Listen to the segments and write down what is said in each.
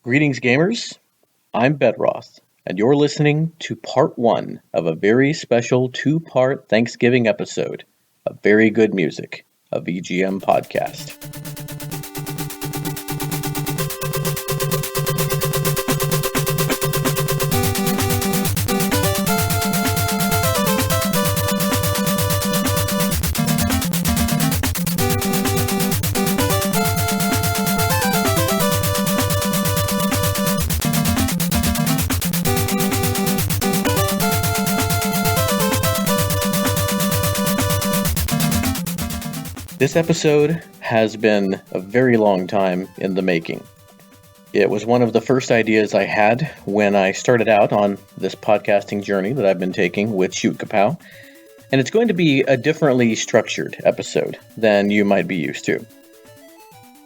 Greetings, gamers. I'm Bedroth, and you're listening to part one of a very special two-part Thanksgiving episode of Very Good Music, a VGM podcast. This episode has been a very long time in the making. It was one of the first ideas I had when I started out on this podcasting journey that I've been taking with Shoot Kapow, and it's going to be a differently structured episode than you might be used to.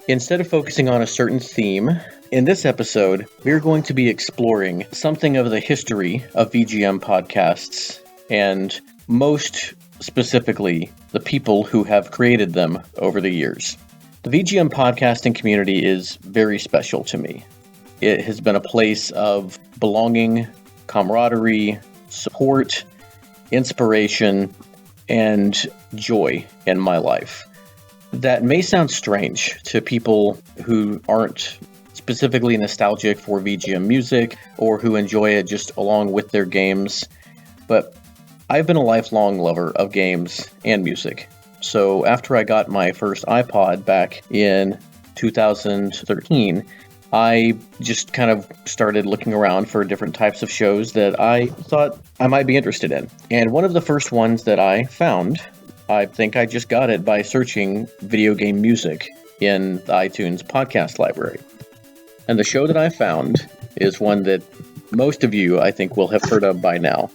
Instead of focusing on a certain theme, in this episode, we're going to be exploring something of the history of VGM podcasts and most specifically, the people who have created them over the years. The VGM podcasting community is very special to me. It has been a place of belonging, camaraderie, support, inspiration, and joy in my life. That may sound strange to people who aren't specifically nostalgic for VGM music or who enjoy it just along with their games, but I've been a lifelong lover of games and music. So after I got my first iPod back in 2013, I just kind of started looking around for different types of shows that I thought I might be interested in. And one of the first ones that I found, I think I just got it by searching video game music in the iTunes podcast library. And the show that I found is one that most of you, I think, will have heard of by now.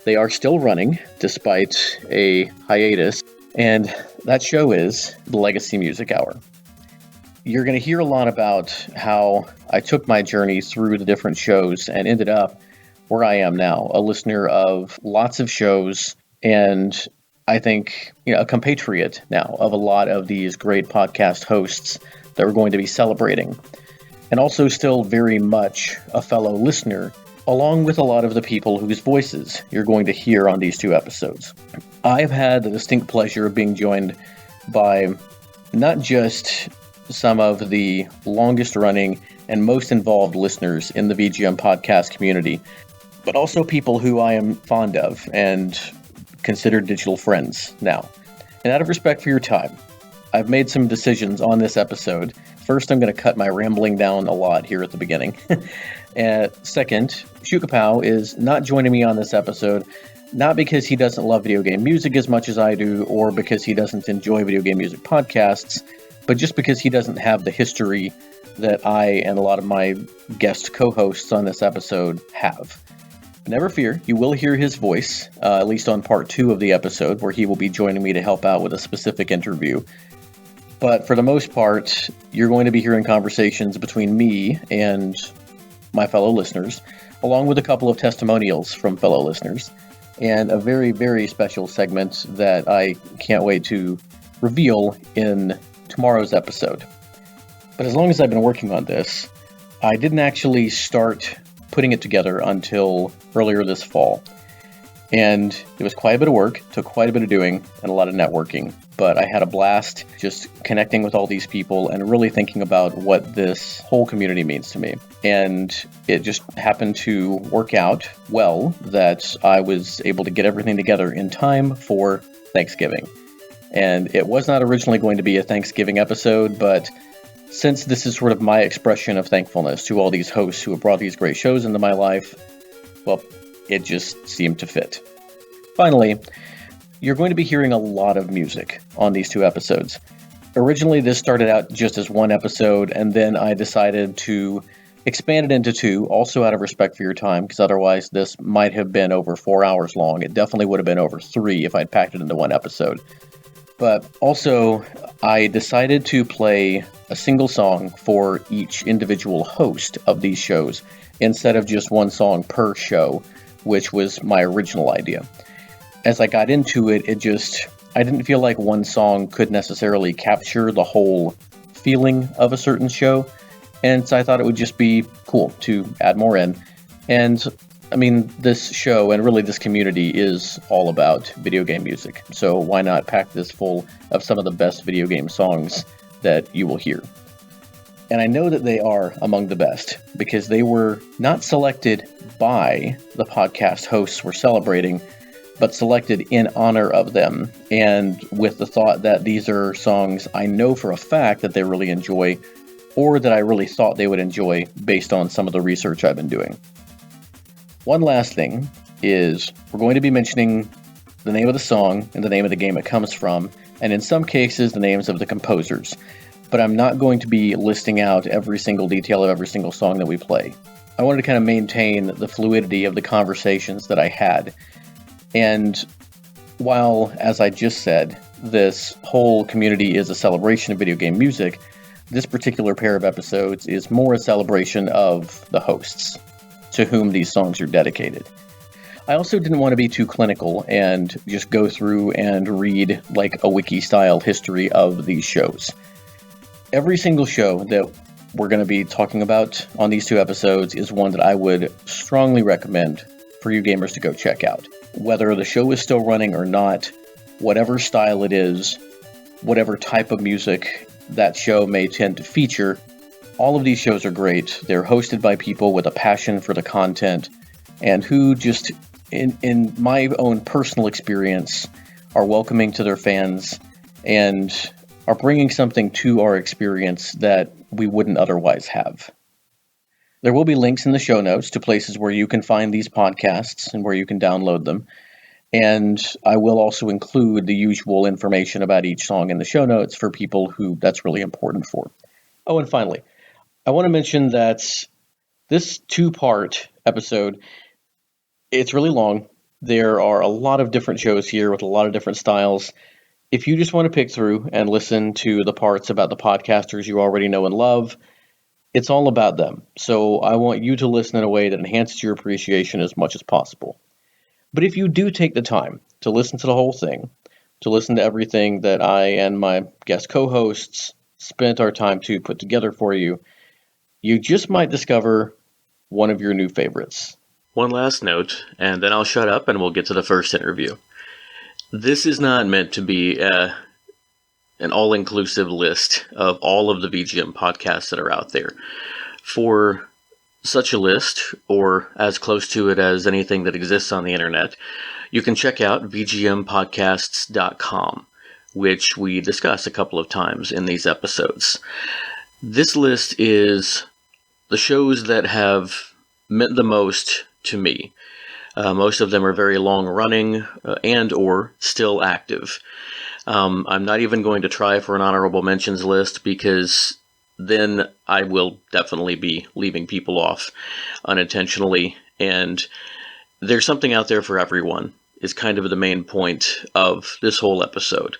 They are still running, despite a hiatus, and that show is the Legacy Music Hour. You're going to hear a lot about how I took my journey through the different shows and ended up where I am now, a listener of lots of shows, and I think a compatriot now of a lot of these great podcast hosts that we're going to be celebrating, and also still very much a fellow listener, along with a lot of the people whose voices you're going to hear on these two episodes. I've had the distinct pleasure of being joined by not just some of the longest running and most involved listeners in the VGM podcast community, but also people who I am fond of and consider digital friends now. And out of respect for your time, I've made some decisions on this episode. First, I'm going to cut my rambling down a lot here at the beginning. And second, Shoot Kapow is not joining me on this episode, not because he doesn't love video game music as much as I do, or because he doesn't enjoy video game music podcasts, but just because he doesn't have the history that I and a lot of my guest co-hosts on this episode have. Never fear, you will hear his voice, at least on part 2 of the episode, where he will be joining me to help out with a specific interview. But for the most part, you're going to be hearing conversations between me and my fellow listeners, along with a couple of testimonials from fellow listeners, and a very, very special segment that I can't wait to reveal in tomorrow's episode. But as long as I've been working on this, I didn't actually start putting it together until earlier this fall. And it was quite a bit of work, took quite a bit of doing, and a lot of networking. But I had a blast just connecting with all these people and really thinking about what this whole community means to me. And it just happened to work out well that I was able to get everything together in time for Thanksgiving. And it was not originally going to be a Thanksgiving episode, but since this is sort of my expression of thankfulness to all these hosts who have brought these great shows into my life, well, it just seemed to fit. Finally, you're going to be hearing a lot of music on these two episodes. Originally, this started out just as one episode, and then I decided to expand it into 2, also out of respect for your time, because otherwise this might have been over 4 hours long. It definitely would have been over 3 if I'd packed it into one episode. But also, I decided to play a single song for each individual host of these shows, instead of just one song per show, which was my original idea. As I got into it, I didn't feel like one song could necessarily capture the whole feeling of a certain show. And so I thought it would just be cool to add more in. And I mean, this show and really this community is all about video game music. So why not pack this full of some of the best video game songs that you will hear? And I know that they are among the best because they were not selected by the podcast hosts we're celebrating, but selected in honor of them. And with the thought that these are songs I know for a fact that they really enjoy, or that I really thought they would enjoy based on some of the research I've been doing. One last thing is we're going to be mentioning the name of the song and the name of the game it comes from, and in some cases the names of the composers. But I'm not going to be listing out every single detail of every single song that we play. I wanted to kind of maintain the fluidity of the conversations that I had. And while, as I just said, this whole community is a celebration of video game music, this particular pair of episodes is more a celebration of the hosts, to whom these songs are dedicated. I also didn't want to be too clinical and just go through and read like a wiki-style history of these shows. Every single show that we're going to be talking about on these two episodes is one that I would strongly recommend for you gamers to go check out. Whether the show is still running or not, whatever style it is, whatever type of music that show may tend to feature, all of these shows are great. They're hosted by people with a passion for the content and who just, in my own personal experience, are welcoming to their fans and are bringing something to our experience that we wouldn't otherwise have. There will be links in the show notes to places where you can find these podcasts and where you can download them. And I will also include the usual information about each song in the show notes for people who that's really important for. Oh, and finally, I want to mention that this two-part episode, it's really long. There are a lot of different shows here with a lot of different styles. If you just want to pick through and listen to the parts about the podcasters you already know and love, it's all about them. So I want you to listen in a way that enhances your appreciation as much as possible. But if you do take the time to listen to the whole thing, to listen to everything that I and my guest co-hosts spent our time to put together for you, you just might discover one of your new favorites. One last note, and then I'll shut up and we'll get to the first interview. This is not meant to be an all-inclusive list of all of the VGM podcasts that are out there. For such a list, or as close to it as anything that exists on the internet, you can check out vgmpodcasts.com, which we discuss a couple of times in these episodes. This list is the shows that have meant the most to me. Most of them are very long-running and or still active. I'm not even going to try for an honorable mentions list because then I will definitely be leaving people off unintentionally. And there's something out there for everyone is kind of the main point of this whole episode.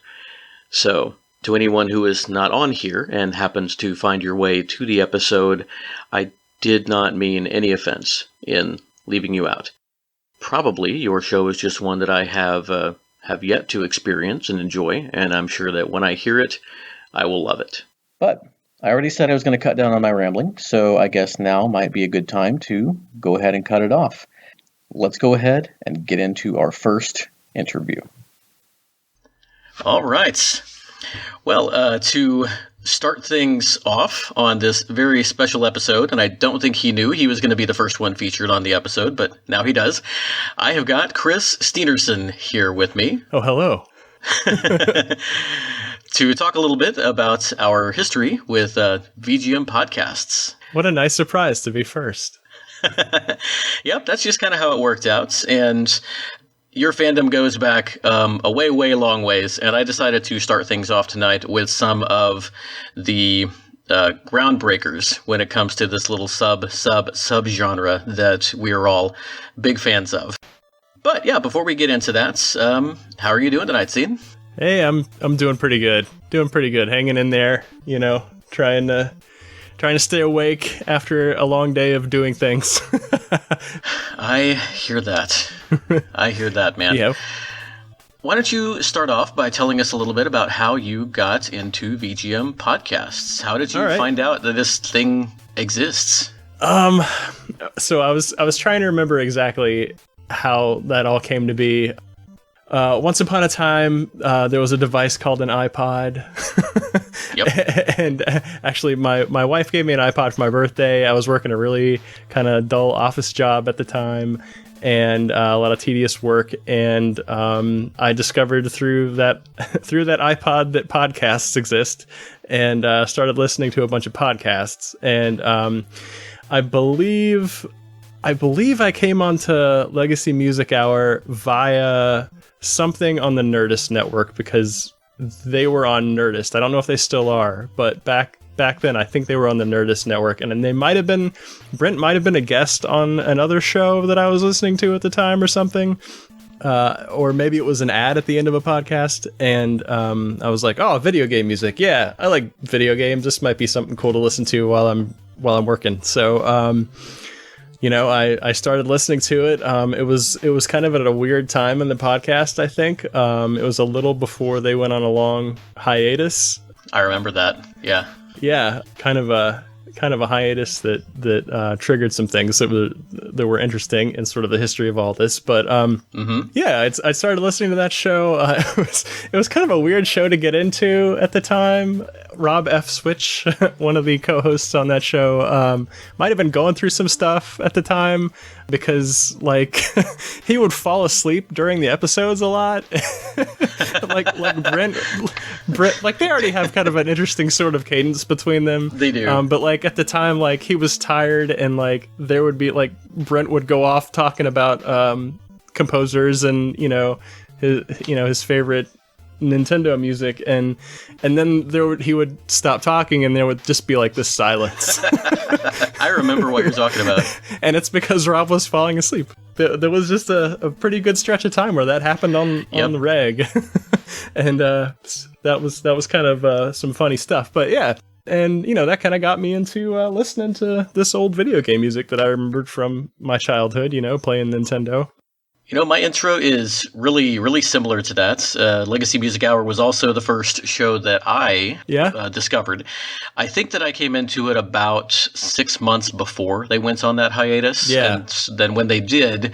So, to anyone who is not on here and happens to find your way to the episode, I did not mean any offense in leaving you out. Probably your show is just one that I have yet to experience and enjoy, and I'm sure that when I hear it, I will love it. But I already said I was going to cut down on my rambling, so I guess now might be a good time to go ahead and cut it off. Let's go ahead and get into our first interview. All right. Well, to start things off on this very special episode, and I don't think he knew he was going to be the first one featured on the episode, but now he does. I have got Chris Steenerson here with me. Oh, hello. To talk a little bit about our history with VGM podcasts. What a nice surprise to be first. Yep, that's just kind of how it worked out, and your fandom goes back a way long ways, and I decided to start things off tonight with some of the groundbreakers when it comes to this little sub-genre that we are all big fans of. But yeah, before we get into that, how are you doing tonight, Sean? Hey, I'm doing pretty good. Hanging in there, you know, trying to stay awake after a long day of doing things. I hear that. I hear that, man. Yeah. why don't you start off by telling us a little bit about how you got into VGM podcasts? How did you find out that this thing exists? So I was trying to remember exactly how that all came to be. Once upon a time, there was a device called an iPod. Yep. And actually, my wife gave me an iPod for my birthday. I was working a really kind of dull office job at the time, and a lot of tedious work. And I discovered through that iPod that podcasts exist, and started listening to a bunch of podcasts. And I believe I came onto Legacy Music Hour via something on the Nerdist network, because they were on Nerdist. I don't know if they still are, but back then I think they were on the Nerdist network, and they might have been, Brent might have been a guest on another show that I was listening to at the time or something, or maybe it was an ad at the end of a podcast, and I was like, oh, video game music, yeah, I like video games, this might be something cool to listen to while I'm working. So I started listening to it. It was kind of at a weird time in the podcast, I think. It was a little before they went on a long hiatus. I remember that. Yeah. Yeah, kind of a hiatus that triggered some things that were interesting in sort of the history of all this. But yeah, I started listening to that show. It was kind of a weird show to get into at the time. Rob F. Switch, one of the co-hosts on that show, might have been going through some stuff at the time, because like he would fall asleep during the episodes a lot. like Brent, like they already have kind of an interesting sort of cadence between them. They do. But like at the time, like he was tired, and like there would be like Brent would go off talking about composers and his favorite Nintendo music, and then he would stop talking, and there would just be like this silence. I remember what you're talking about. And it's because Rob was falling asleep. There was just a pretty good stretch of time where that happened on the reg. And that was kind of some funny stuff. But yeah, and that kind of got me into listening to this old video game music that I remembered from my childhood, playing Nintendo. My intro is really, really similar to that. Legacy Music Hour was also the first show that I discovered. I think that I came into it about 6 months before they went on that hiatus. Yeah. And then when they did,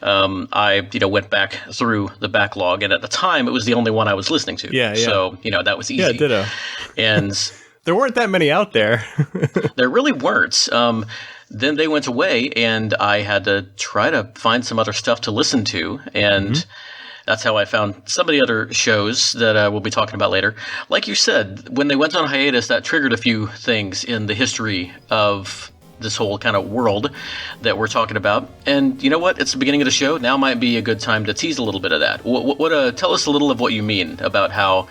I went back through the backlog. And at the time, it was the only one I was listening to. Yeah. So, that was easy. Yeah, ditto. And there weren't that many out there. There really weren't. Then they went away, and I had to try to find some other stuff to listen to, and that's how I found some of the other shows that we'll be talking about later. Like you said, when they went on hiatus, that triggered a few things in the history of this whole kind of world that we're talking about. And you know what? It's the beginning of the show. Now might be a good time to tease a little bit of that. Tell us a little of what you mean about how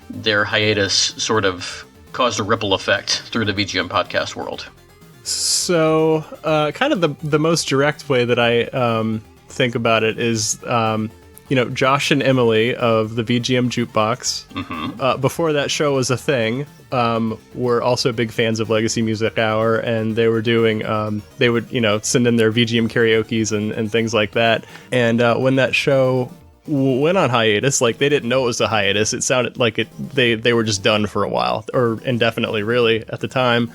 their hiatus sort of caused a ripple effect through the VGM podcast world. So, kind of the most direct way that I think about it is, Josh and Emily of the VGM Jukebox, before that show was a thing, were also big fans of Legacy Music Hour, and they were doing, they would, send in their VGM karaokes and things like that. And when that show went on hiatus, like they didn't know it was a hiatus. It sounded like they were just done for a while, or indefinitely, really, at the time.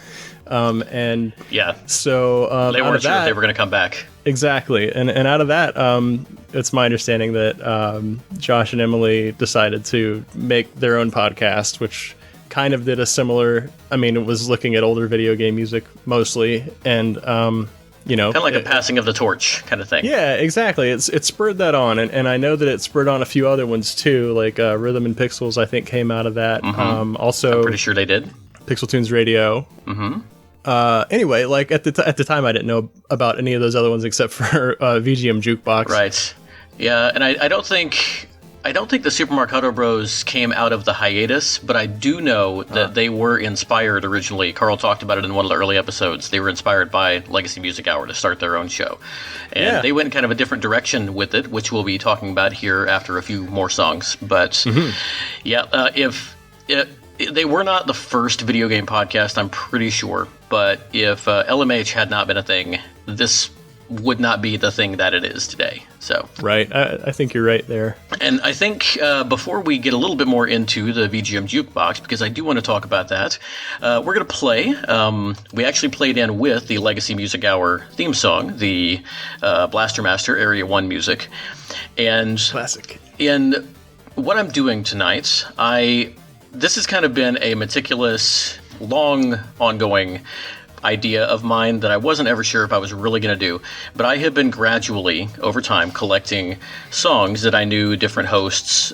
And yeah, so they weren't sure if they were going to come back. Exactly, and out of that, it's my understanding that Josh and Emily decided to make their own podcast, which kind of did a similar. I mean, it was looking at older video game music mostly, and kind of like a passing of the torch kind of thing. Yeah, exactly. It spurred that on, and I know that it spurred on a few other ones too, like Rhythm and Pixels. I think came out of that. Also, I'm pretty sure they did. Pixel Tunes Radio. Anyway, like at the time, I didn't know about any of those other ones except for VGM Jukebox. Right. Yeah, and I don't think the Super Marcato Bros came out of the hiatus, but I do know that they were inspired originally. Carl talked about it in one of the early episodes. They were inspired by Legacy Music Hour to start their own show, and they went in kind of a different direction with it, which we'll be talking about here after a few more songs. But they were not the first video game podcast, I'm pretty sure. But if LMH had not been a thing, this would not be the thing that it is today. So right, I think you're right there. And I think before we get a little bit more into the VGM Jukebox, because I do want to talk about that, we're going to play. We actually played in with the Legacy Music Hour theme song, the Blaster Master Area 1 music. And classic. In what I'm doing tonight, this has kind of been a meticulous, long, ongoing idea of mine that I wasn't ever sure if I was really going to do, but I have been gradually, over time, collecting songs that I knew different hosts,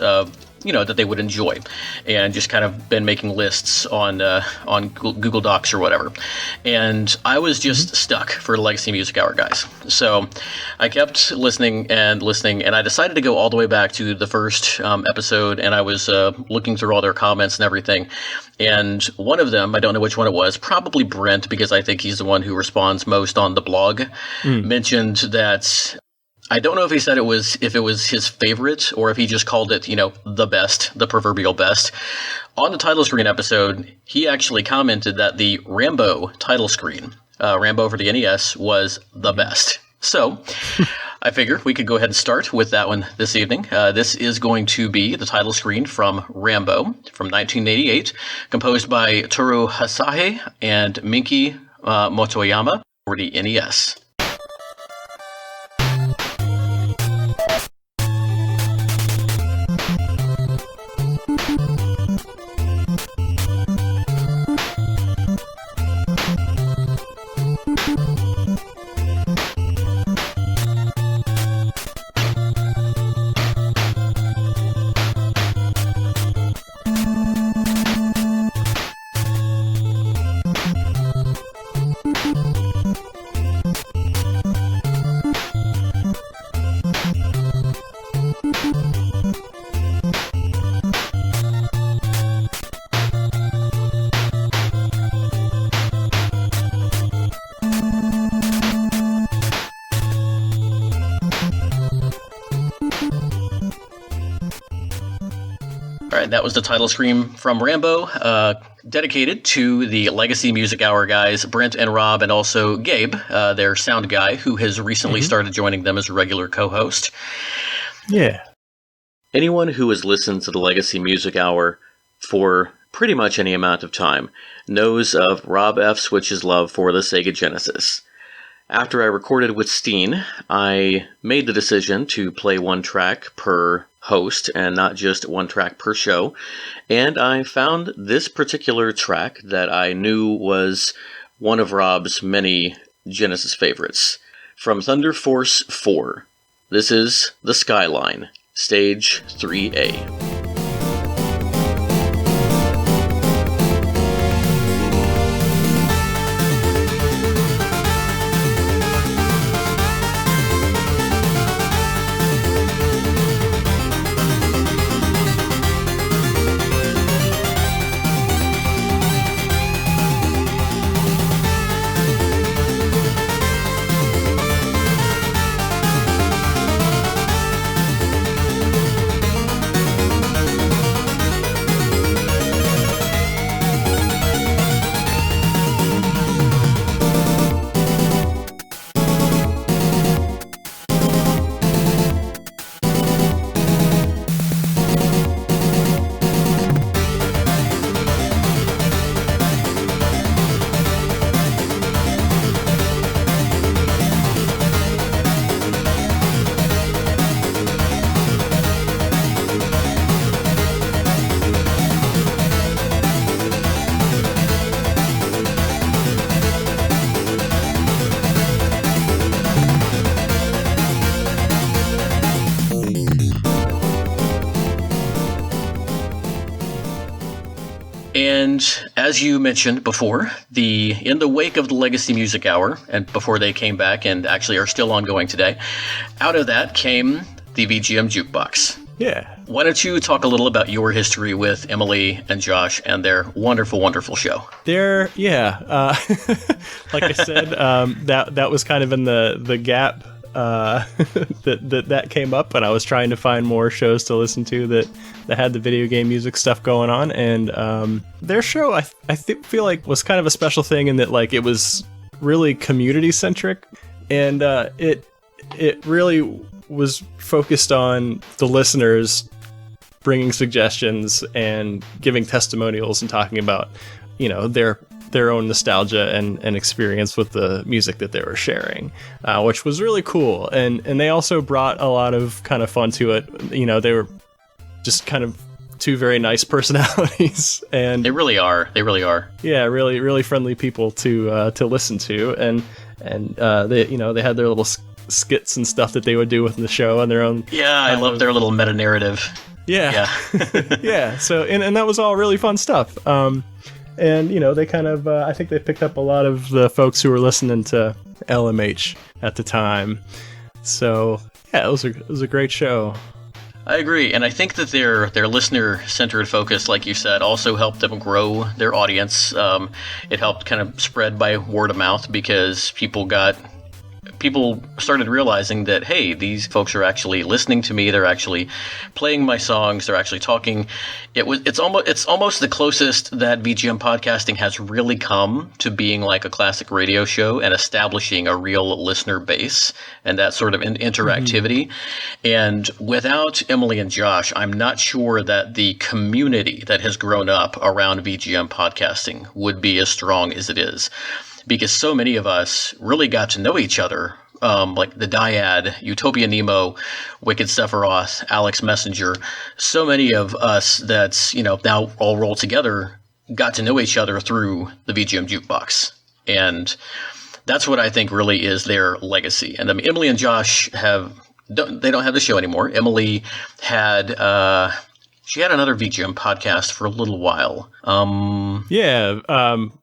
that they would enjoy, and just kind of been making lists on Google Docs or whatever. And I was just stuck for Legacy Music Hour, guys. So I kept listening, and I decided to go all the way back to the first episode, and I was looking through all their comments and everything. And one of them, I don't know which one it was, probably Brent, because I think he's the one who responds most on the blog, mentioned that, I don't know if he said if it was his favorite, or if he just called it, the best, the proverbial best. On the title screen episode, he actually commented that the Rambo title screen, Rambo for the NES, was the best. So I figure we could go ahead and start with that one this evening. This is going to be the title screen from Rambo from 1988, composed by Tohru Hasahe and Minki Motoyama for the NES. That was the title screen from Rambo, dedicated to the Legacy Music Hour guys, Brent and Rob, and also Gabe, their sound guy, who has recently started joining them as a regular co-host. Yeah. Anyone who has listened to the Legacy Music Hour for pretty much any amount of time knows of Rob F. Switch's love for the Sega Genesis. After I recorded with Steen, I made the decision to play one track per host and not just one track per show, and I found this particular track that I knew was one of Rob's many Genesis favorites. From Thunder Force 4, this is The Skyline, Stage 3A. And as you mentioned before, in the wake of the Legacy Music Hour, and before they came back and actually are still ongoing today, out of that came the VGM Jukebox. Yeah. Why don't you talk a little about your history with Emily and Josh and their wonderful, wonderful show? Like I said, that was kind of in the gap that came up, and I was trying to find more shows to listen to that had the video game music stuff going on, and their show I feel like was kind of a special thing in that like it was really community centric. and it really was focused on the listeners bringing suggestions and giving testimonials and talking about, their own nostalgia and experience with the music that they were sharing, which was really cool. And they also brought a lot of kind of fun to it. They were just kind of two very nice personalities, and they really are. Yeah, really, really friendly people to listen to, and they had their little skits and stuff that they would do within the show and their own. Yeah, I love their little meta narrative. Yeah. Yeah. So and that was all really fun stuff. And they kind of I think they picked up a lot of the folks who were listening to LMH at the time. So yeah, it was a great show. I agree, and I think that their listener-centered focus, like you said, also helped them grow their audience. It helped kind of spread by word of mouth because people started realizing that, hey, these folks are actually listening to me. They're actually playing my songs. They're actually talking. It's almost the closest that VGM podcasting has really come to being like a classic radio show and establishing a real listener base and that sort of interactivity. Mm-hmm. And without Emily and Josh, I'm not sure that the community that has grown up around VGM podcasting would be as strong as it is. Because so many of us really got to know each other, like the Dyad, Utopia Nemo, Wicked Sephiroth, Alex Messenger. So many of us that's, now all rolled together got to know each other through the VGM Jukebox. And that's what I think really is their legacy. And Emily and Josh don't have the show anymore. Emily had... she had another VGM podcast for a little while.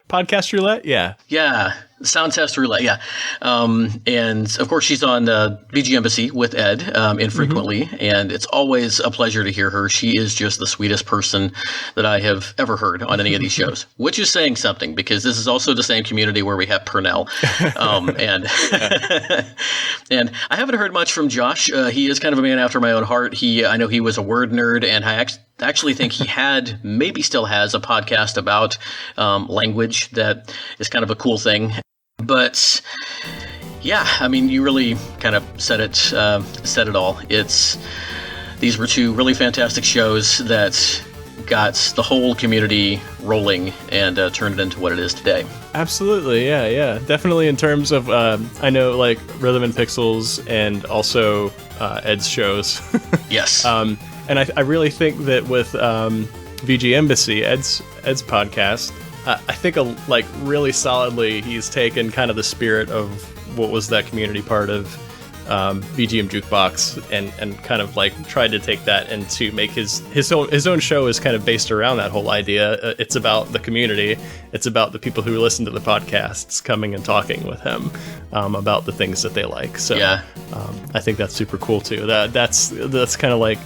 Podcast Roulette? Yeah. Yeah. Sound Test Roulette, yeah. And, of course, she's on VG Embassy with Ed infrequently, mm-hmm. and it's always a pleasure to hear her. She is just the sweetest person that I have ever heard on any of these shows, which is saying something, because this is also the same community where we have Purnell. And and I haven't heard much from Josh. He is kind of a man after my own heart. I know he was a word nerd, and I actually think he maybe still has a podcast about language that is kind of a cool thing. But yeah, you really kind of said it all. These were two really fantastic shows that got the whole community rolling and turned it into what it is today. Absolutely, yeah. Definitely in terms of, I know like Rhythm and Pixels and also Ed's shows. Yes. And I really think that with VG Embassy, Ed's podcast, I think really solidly he's taken kind of the spirit of what was that community part of VGM Jukebox and kind of like tried to take that and to make his own show is kind of based around that whole idea. It's about the community. It's about the people who listen to the podcasts coming and talking with him about the things that they like. So yeah. I think that's super cool too. That's kind of like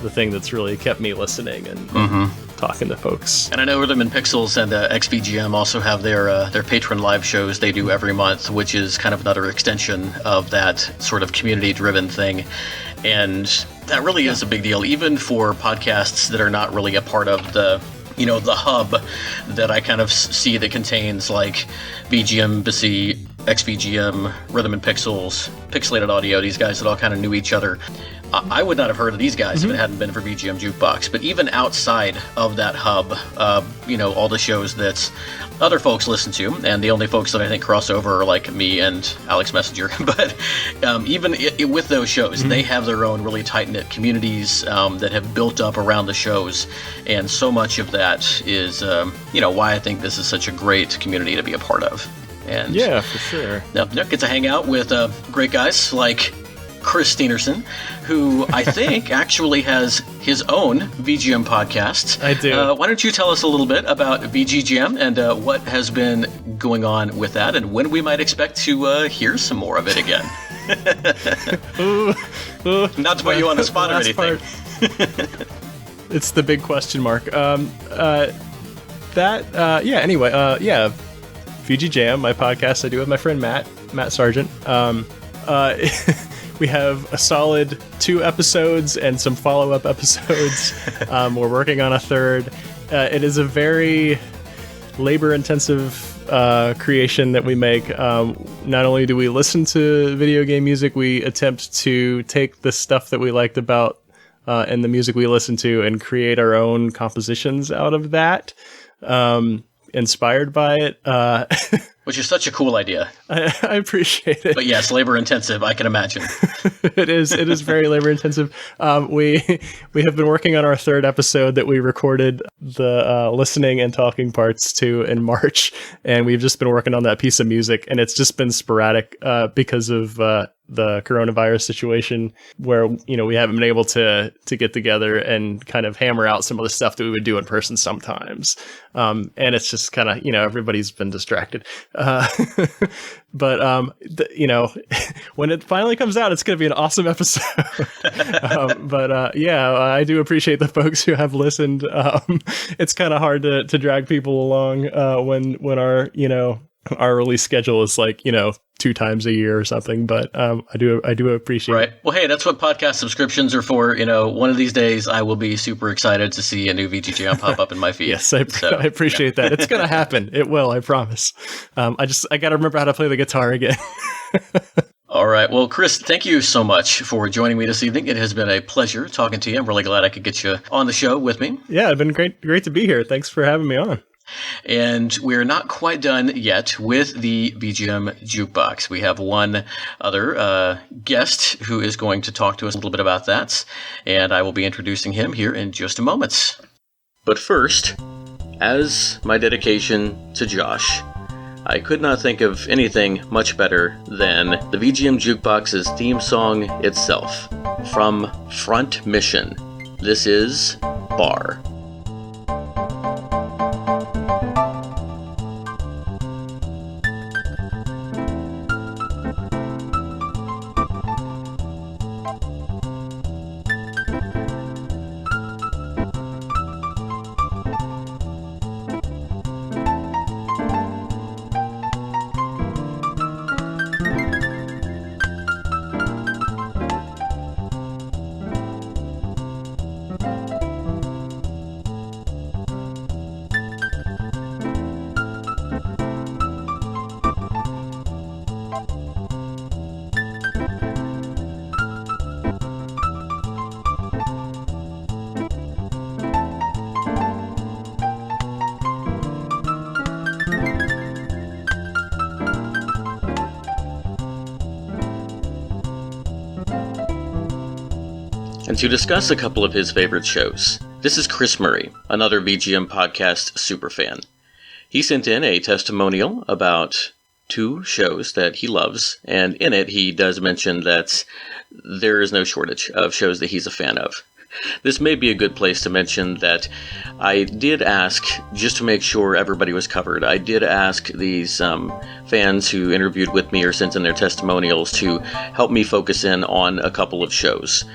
the thing that's really kept me listening and mm-hmm. talking to folks. And I know Rhythm and Pixels and XVGM also have their patron live shows they do every month, which is kind of another extension of that sort of community-driven thing. And that really is a big deal, even for podcasts that are not really a part of the hub that I kind of see that contains like VGM Embassy, XVGM, Rhythm and Pixels, Pixelated Audio, these guys that all kind of knew each other. I would not have heard of these guys mm-hmm. if it hadn't been for VGM Jukebox. But even outside of that hub, all the shows that other folks listen to, and the only folks that I think cross over are like me and Alex Messenger. But even with those shows, mm-hmm. they have their own really tight-knit communities that have built up around the shows. And so much of that is, why I think this is such a great community to be a part of. And yeah, for sure. Get to hang out with great guys like Chris Steenerson, who I think actually has his own VGM podcast. I do. Why don't you tell us a little bit about VGM and what has been going on with that and when we might expect to hear some more of it again? Not to put you on the spot or anything. It's the big question mark. Anyway, VGM, my podcast I do with my friend Matt Sargent. We have a solid 2 episodes and some follow-up episodes. We're working on a third. It is a very labor-intensive creation that we make. Not only do we listen to video game music, we attempt to take the stuff that we liked about and the music we listen to and create our own compositions out of that, inspired by it. Which is such a cool idea. I appreciate it. But yes, labor intensive, I can imagine. It is very labor intensive. We have been working on our third episode that we recorded the listening and talking parts to in March, and we've just been working on that piece of music, and it's just been sporadic because of the coronavirus situation, where we haven't been able to get together and kind of hammer out some of the stuff that we would do in person sometimes. And it's just kind of everybody's been distracted. But when it finally comes out, it's going to be an awesome episode. I do appreciate the folks who have listened. It's kind of hard to drag people along when our release schedule is 2 times a year or something, but I do appreciate it. Right. Well, hey, that's what podcast subscriptions are for. One of these days I will be super excited to see a new VG Jam pop up in my feed. Yes, I appreciate that. It's going to happen. It will, I promise. I got to remember how to play the guitar again. All right. Well, Chris, thank you so much for joining me this evening. It has been a pleasure talking to you. I'm really glad I could get you on the show with me. Yeah, it's been great to be here. Thanks for having me on. And we're not quite done yet with the VGM Jukebox. We have one other guest who is going to talk to us a little bit about that, and I will be introducing him here in just a moment. But first, as my dedication to Josh, I could not think of anything much better than the VGM Jukebox's theme song itself. From Front Mission, this is Bar. And to discuss a couple of his favorite shows, this is Chris Murray, another VGM podcast superfan. He sent in a testimonial about 2 shows that he loves, and in it he does mention that there is no shortage of shows that he's a fan of. This may be a good place to mention that I did ask, just to make sure everybody was covered, I did ask these fans who interviewed with me or sent in their testimonials to help me focus in on a couple of shows.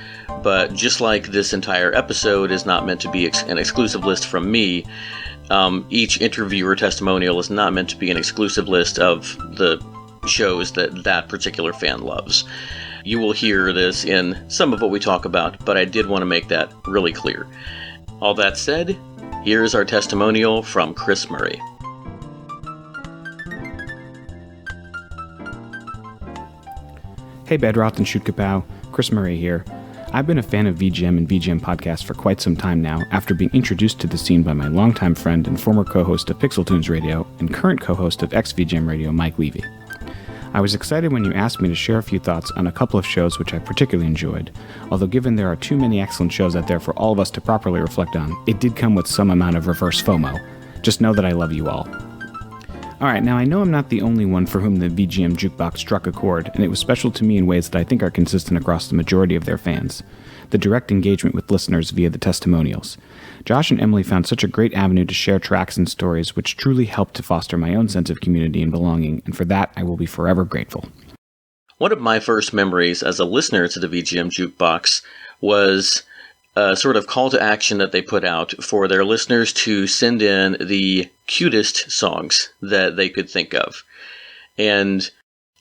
But just like this entire episode is not meant to be an exclusive list from me, each interviewer testimonial is not meant to be an exclusive list of the shows that particular fan loves. You will hear this in some of what we talk about, but I did want to make that really clear. All that said, here's our testimonial from Chris Murray. Hey Bedroth and Shoot Kapow, Chris Murray here. I've been a fan of VGM and VGM podcasts for quite some time now, after being introduced to the scene by my longtime friend and former co-host of Pixel Tunes Radio and current co-host of XVGM Radio, Mike Levy. I was excited when you asked me to share a few thoughts on a couple of shows which I particularly enjoyed, although given there are too many excellent shows out there for all of us to properly reflect on, it did come with some amount of reverse FOMO. Just know that I love you all. Alright, now I know I'm not the only one for whom the VGM Jukebox struck a chord, and it was special to me in ways that I think are consistent across the majority of their fans. The direct engagement with listeners via the testimonials. Josh and Emily found such a great avenue to share tracks and stories which truly helped to foster my own sense of community and belonging, and for that I will be forever grateful. One of my first memories as a listener to the VGM Jukebox was a sort of call to action that they put out for their listeners to send in the cutest songs that they could think of. And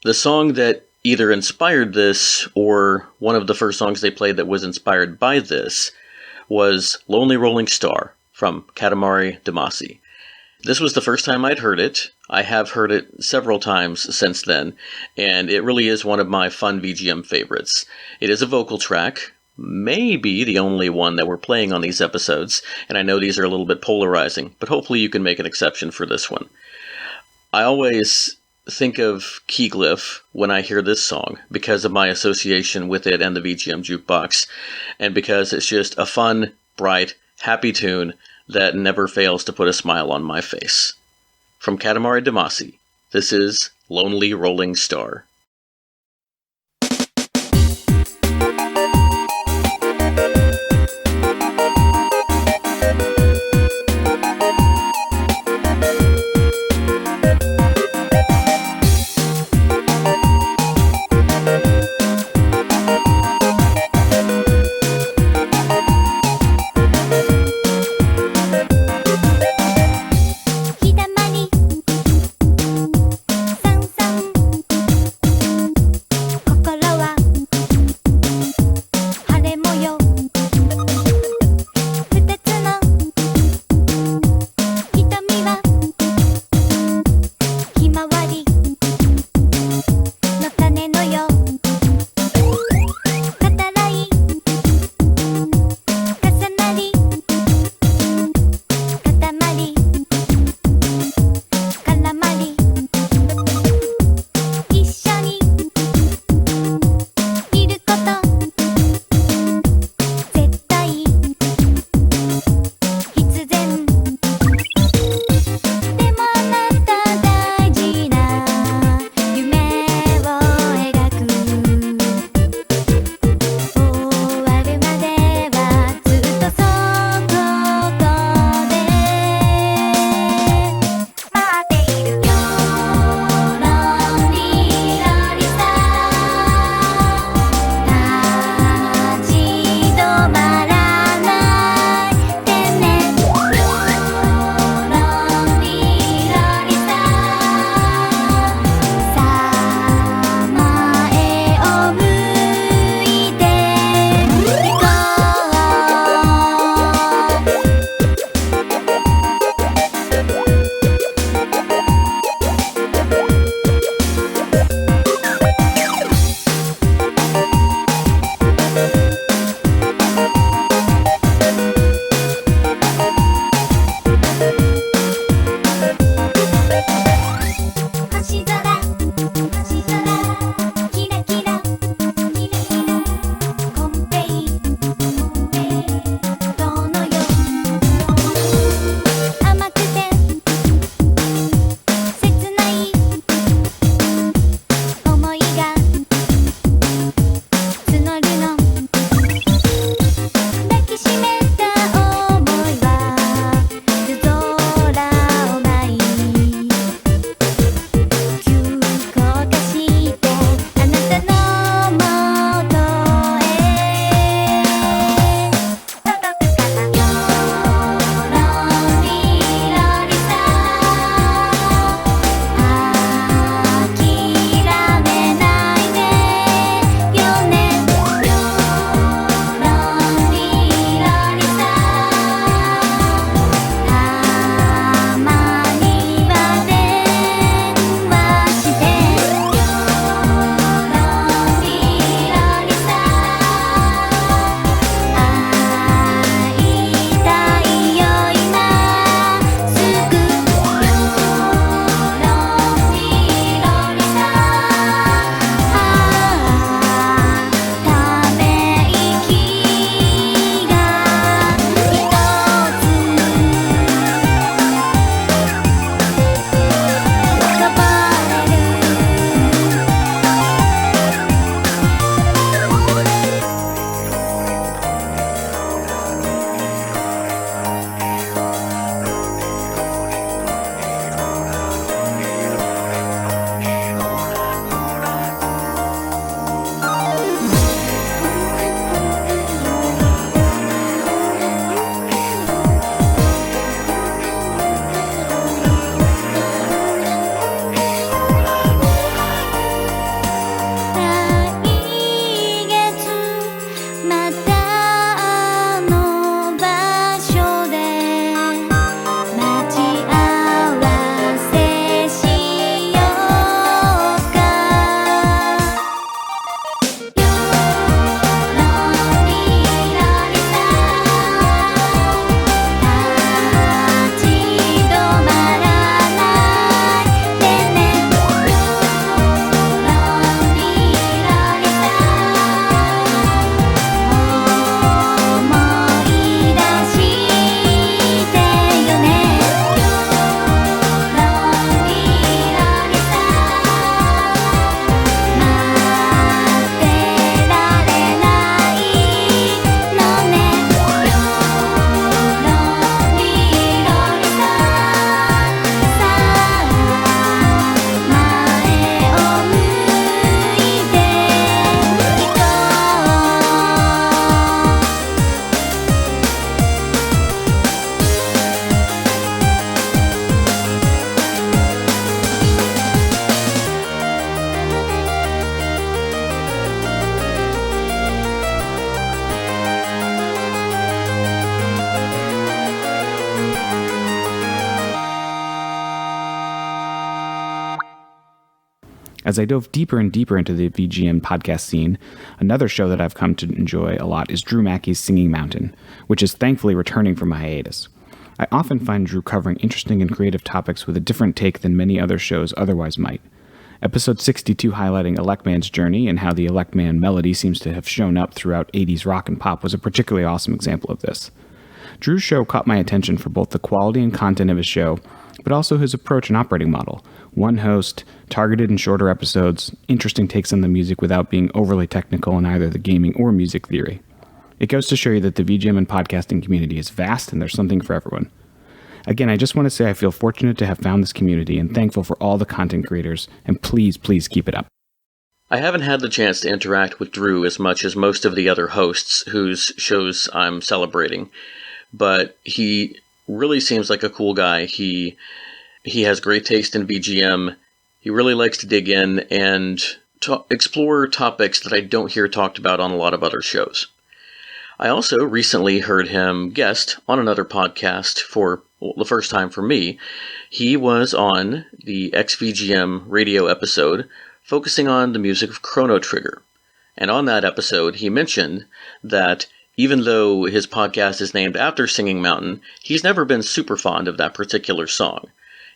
the song that either inspired this or one of the first songs they played that was inspired by this was Lonely Rolling Star from Katamari Damacy. This was the first time I'd heard it. I have heard it several times since then, and it really is one of my fun VGM favorites. It is a vocal track, maybe the only one that we're playing on these episodes, and I know these are a little bit polarizing, but hopefully you can make an exception for this one. I always think of Keyglyph when I hear this song because of my association with it and the VGM jukebox, and because it's just a fun, bright, happy tune that never fails to put a smile on my face. From Katamari Damacy, this is Lonely Rolling Star. As I dove deeper and deeper into the VGM podcast scene, another show that I've come to enjoy a lot is Drew Mackey's Singing Mountain, which is thankfully returning from a hiatus. I often find Drew covering interesting and creative topics with a different take than many other shows otherwise might. Episode 62 highlighting Electman's journey and how the Electman melody seems to have shown up throughout 80s rock and pop was a particularly awesome example of this. Drew's show caught my attention for both the quality and content of his show, but also his approach and operating model. One host, targeted and shorter episodes, interesting takes on the music without being overly technical in either the gaming or music theory. It goes to show you that the VGM and podcasting community is vast and there's something for everyone. Again, I just want to say I feel fortunate to have found this community and thankful for all the content creators, and please keep it up. I haven't had the chance to interact with Drew as much as most of the other hosts whose shows I'm celebrating, but he really seems like a cool guy. He has great taste in VGM. He really likes to dig in and explore topics that I don't hear talked about on a lot of other shows. I also recently heard him guest on another podcast for the first time for me. He was on the XVGM radio episode focusing on the music of Chrono Trigger. And on that episode, he mentioned that even though his podcast is named after Singing Mountain, he's never been super fond of that particular song.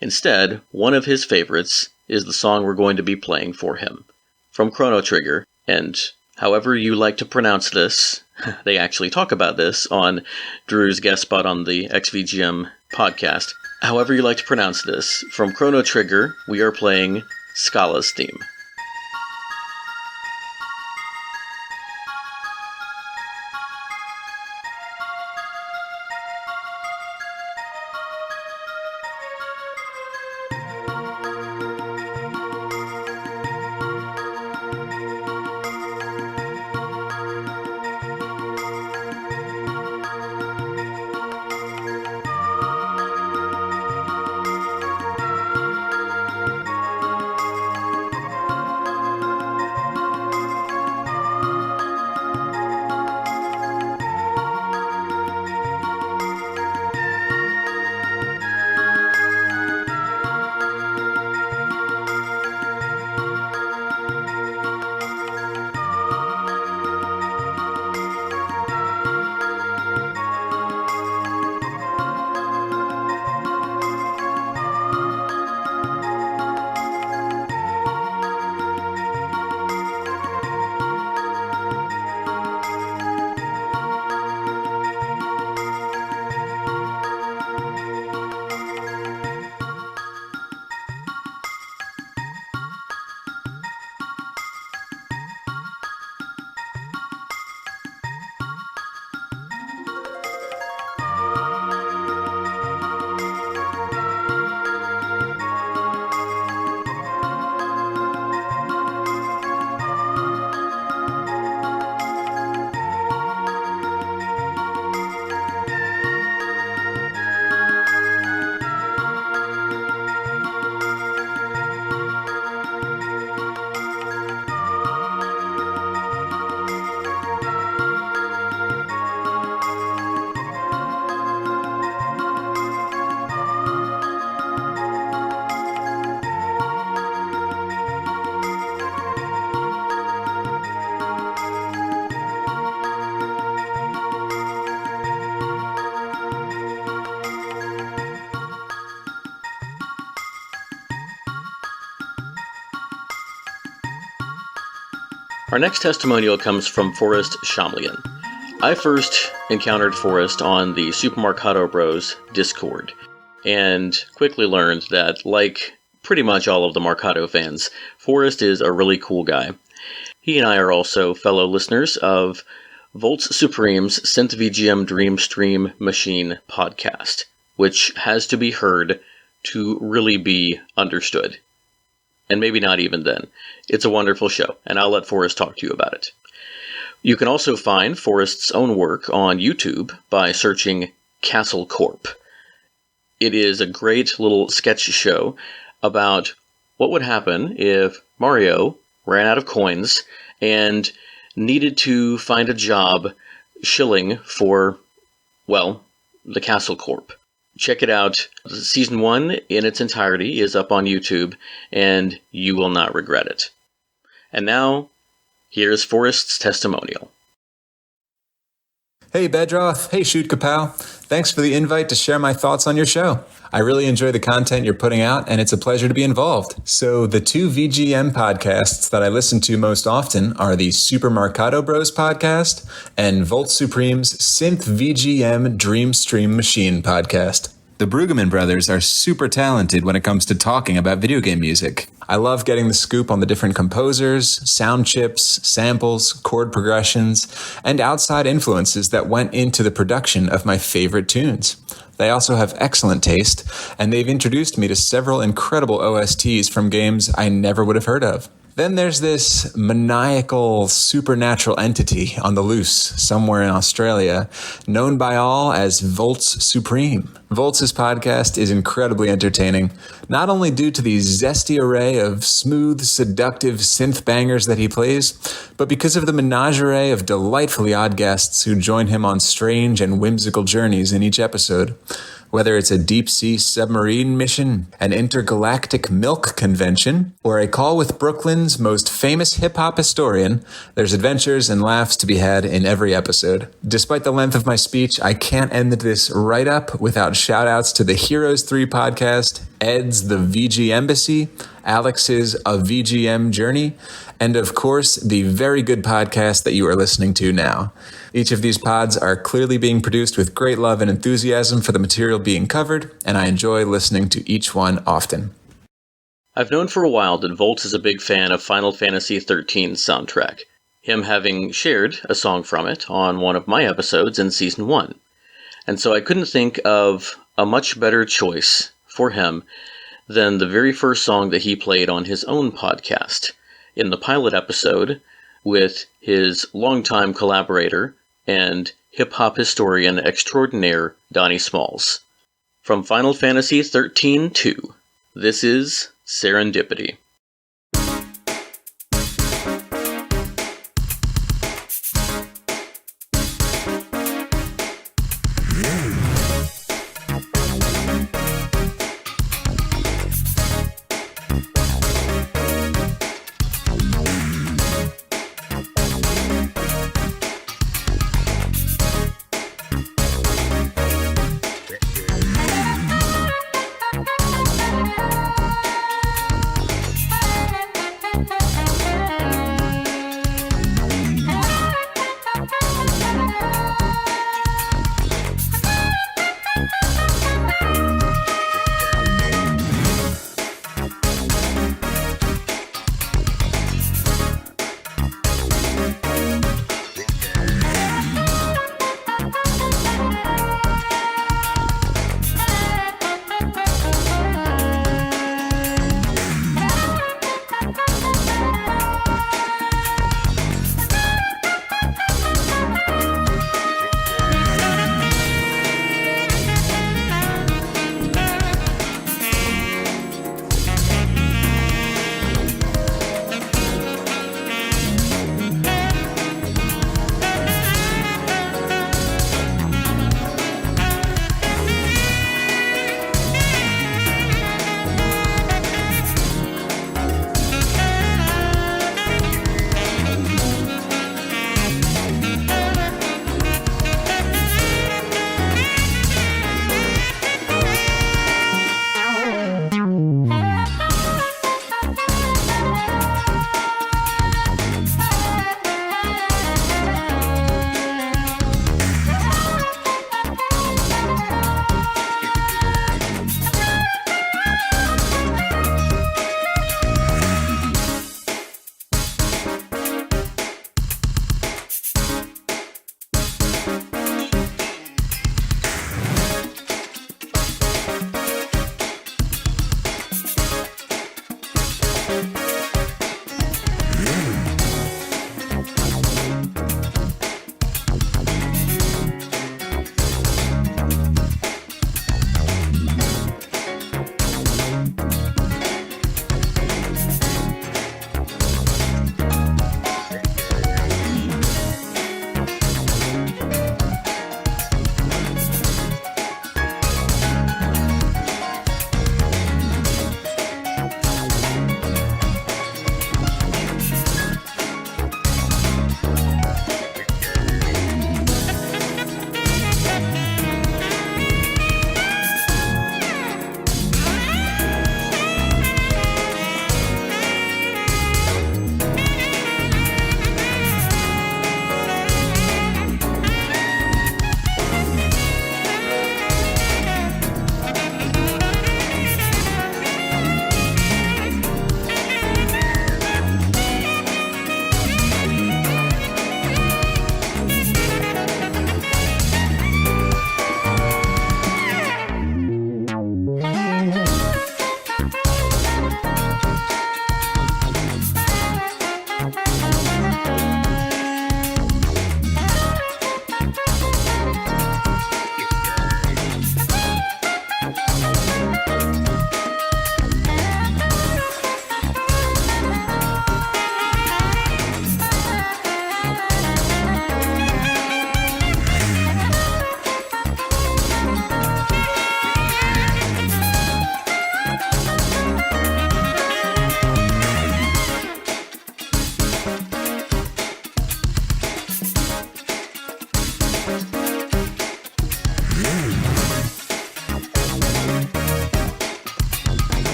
Instead, one of his favorites is the song we're going to be playing for him, from Chrono Trigger. And however you like to pronounce this, they actually talk about this on Drew's guest spot on the XVGM podcast. However you like to pronounce this, from Chrono Trigger, we are playing Scala's theme. Our next testimonial comes from Forrest Shamlian. I first encountered Forrest on the Super Marcato Bros Discord, and quickly learned that, like pretty much all of the Marcato fans, Forrest is a really cool guy. He and I are also fellow listeners of Volts Supreme's Synth VGM Dream Stream Machine podcast, which has to be heard to really be understood. And maybe not even then. It's a wonderful show, and I'll let Forrest talk to you about it. You can also find Forrest's own work on YouTube by searching Castle Corp. It is a great little sketch show about what would happen if Mario ran out of coins and needed to find a job shilling for, well, the Castle Corp. Check it out. Season 1 in its entirety is up on YouTube, and you will not regret it. And now, here's Forrest's testimonial. Hey Bedroth, hey Shoot Kapow. Thanks for the invite to share my thoughts on your show. I really enjoy the content you're putting out, and it's a pleasure to be involved. So the two VGM podcasts that I listen to most often are the Super Mercado Bros podcast and Volt Supreme's Synth VGM Dream Stream Machine podcast. The Brueggemann brothers are super talented when it comes to talking about video game music. I love getting the scoop on the different composers, sound chips, samples, chord progressions, and outside influences that went into the production of my favorite tunes. They also have excellent taste, and they've introduced me to several incredible OSTs from games I never would have heard of. Then there's this maniacal supernatural entity on the loose somewhere in Australia, known by all as Volts Supreme. Volts' podcast is incredibly entertaining, not only due to the zesty array of smooth, seductive synth bangers that he plays, but because of the menagerie of delightfully odd guests who join him on strange and whimsical journeys in each episode. Whether it's a deep-sea submarine mission, an intergalactic milk convention, or a call with Brooklyn's most famous hip-hop historian, there's adventures and laughs to be had in every episode. Despite the length of my speech, I can't end this write-up without shout-outs to the Heroes 3 podcast, Ed's The VG Embassy, Alex's A VGM Journey, and of course, the very good podcast that you are listening to now. Each of these pods are clearly being produced with great love and enthusiasm for the material being covered, and I enjoy listening to each one often. I've known for a while that Volt is a big fan of Final Fantasy XIII's soundtrack, him having shared a song from it on one of my episodes in Season 1. And so I couldn't think of a much better choice for him than the very first song that he played on his own podcast, in the pilot episode with his longtime collaborator and hip-hop historian extraordinaire Donnie Smalls. From Final Fantasy XIII 2, this is Serendipity.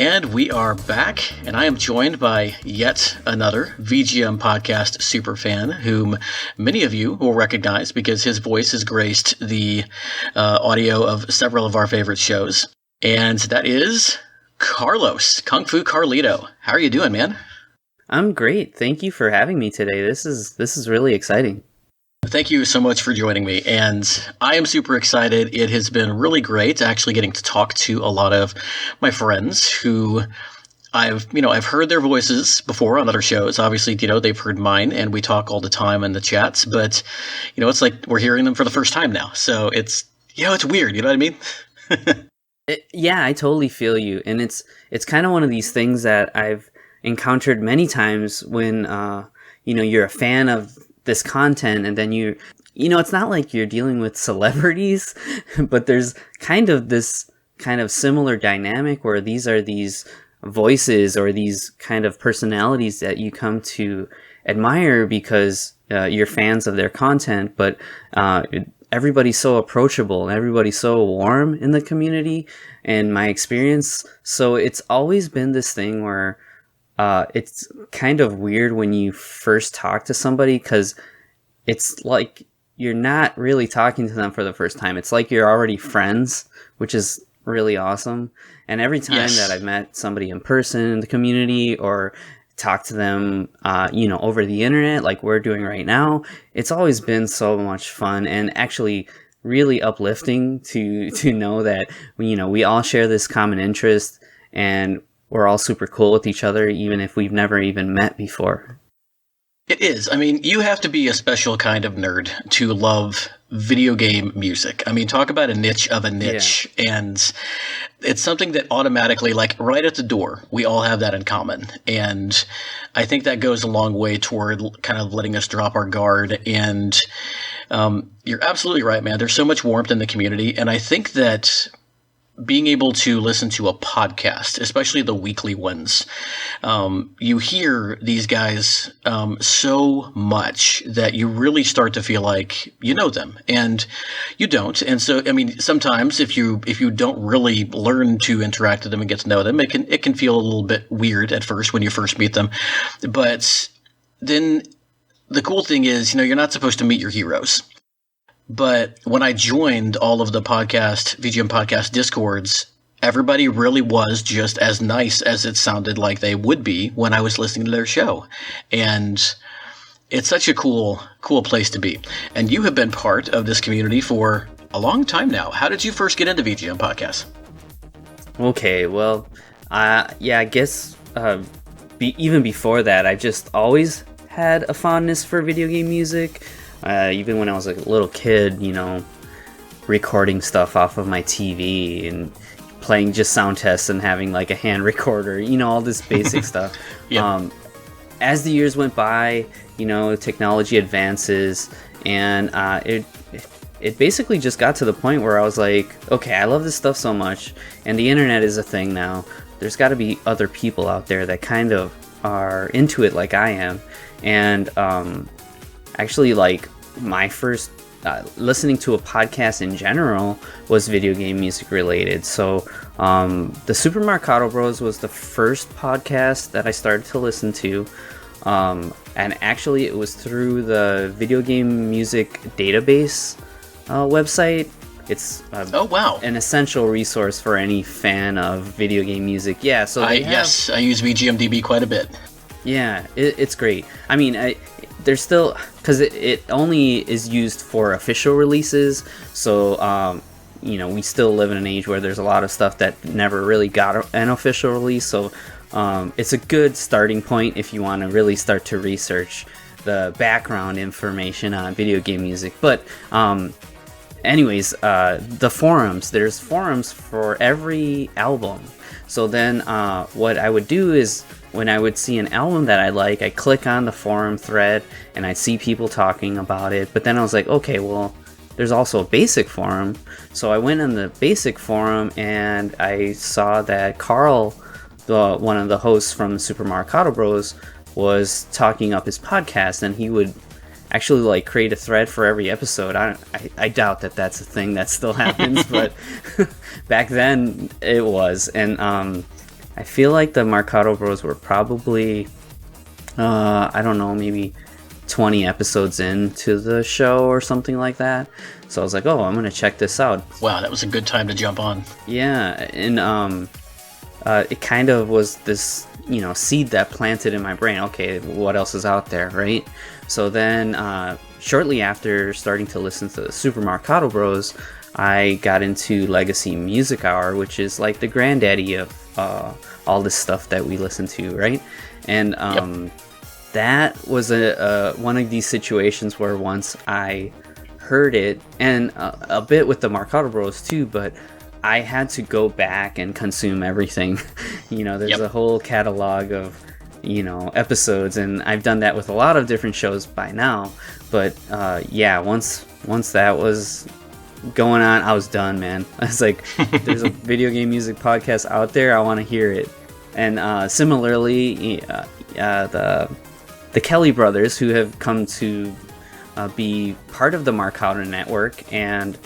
And we are back, and I am joined by yet another VGM podcast superfan, whom many of you will recognize because his voice has graced the audio of several of our favorite shows. And that is Carlos, Kung Fu Carlito. How are you doing, man? I'm great. Thank you for having me today. This is really exciting. Thank you so much for joining me, and I am super excited. It has been really great actually getting to talk to a lot of my friends who I've heard their voices before on other shows. Obviously, they've heard mine, and we talk all the time in the chats, but, it's like we're hearing them for the first time now. So it's weird, you know what I mean? Yeah, I totally feel you. And it's kind of one of these things that I've encountered many times when, you're a fan of this content, and then it's not like you're dealing with celebrities, but there's kind of this kind of similar dynamic where these are these voices or these kind of personalities that you come to admire because you're fans of their content, but everybody's so approachable and everybody's so warm in the community, in my experience. So it's always been this thing where it's kind of weird when you first talk to somebody, because it's like you're not really talking to them for the first time. It's like you're already friends, which is really awesome. And every time that I've met somebody in person in the community or talked to them, over the internet, like we're doing right now, it's always been so much fun and actually really uplifting to know that, we all share this common interest and we're all super cool with each other, even if we've never even met before. It is. I mean, you have to be a special kind of nerd to love video game music. I mean, talk about a niche of a niche. Yeah. And it's something that automatically, like right at the door, we all have that in common. And I think that goes a long way toward kind of letting us drop our guard. And you're absolutely right, man. There's so much warmth in the community. And I think that being able to listen to a podcast, especially the weekly ones, you hear these guys so much that you really start to feel like you know them, and you don't. And so, I mean, sometimes if you don't really learn to interact with them and get to know them, it can feel a little bit weird at first when you first meet them. But then the cool thing is, you're not supposed to meet your heroes. But when I joined all of the VGM podcast Discords, everybody really was just as nice as it sounded like they would be when I was listening to their show. And it's such a cool place to be. And you have been part of this community for a long time now. How did you first get into VGM podcasts? Okay, well, I guess even before that, I just always had a fondness for video game music. Even when I was a little kid, recording stuff off of my TV and playing just sound tests and having like a hand recorder, all this basic stuff. Yeah. As the years went by, technology advances, and it basically just got to the point where I was like, okay, I love this stuff so much, and the internet is a thing now. There's got to be other people out there that kind of are into it like I am. And actually, like, my first listening to a podcast in general was video game music related. So the Super Marcato Bros was the first podcast that I started to listen to, and actually it was through the video game music database website. It's an essential resource for any fan of video game music. Yeah, so I use VGMDB quite a bit. Yeah, it's great. I mean, there's still, because it only is used for official releases, so we still live in an age where there's a lot of stuff that never really got an official release. So it's a good starting point if you want to really start to research the background information on video game music. But anyways, the forums, there's forums for every album. So then what I would do is, when I would see an album that I like, I click on the forum thread and I see people talking about it. But then I was like, okay, well, there's also a basic forum. So I went on the basic forum and I saw that Carl, one of the hosts from Super Marcato Bros, was talking up his podcast, and he would actually like create a thread for every episode. I doubt that that's a thing that still happens, but back then it was. And I feel like the Mercado Bros were probably, I don't know, maybe 20 episodes into the show or something like that. So I was like, oh, I'm going to check this out. Wow, that was a good time to jump on. Yeah, and it kind of was this, seed that planted in my brain. Okay, what else is out there, right? So then, shortly after starting to listen to Super Mercado Bros, I got into Legacy Music Hour, which is like the granddaddy of all this stuff that we listen to, right? And that was one of these situations where once I heard it, and a bit with the Mercado Bros too, but I had to go back and consume everything. There's a whole catalog of episodes, and I've done that with a lot of different shows by now. But once that was going on, I was done, man. I was like, there's a video game music podcast out there, I want to hear it. And similarly, the Kelly brothers, who have come to be part of the Mercado network and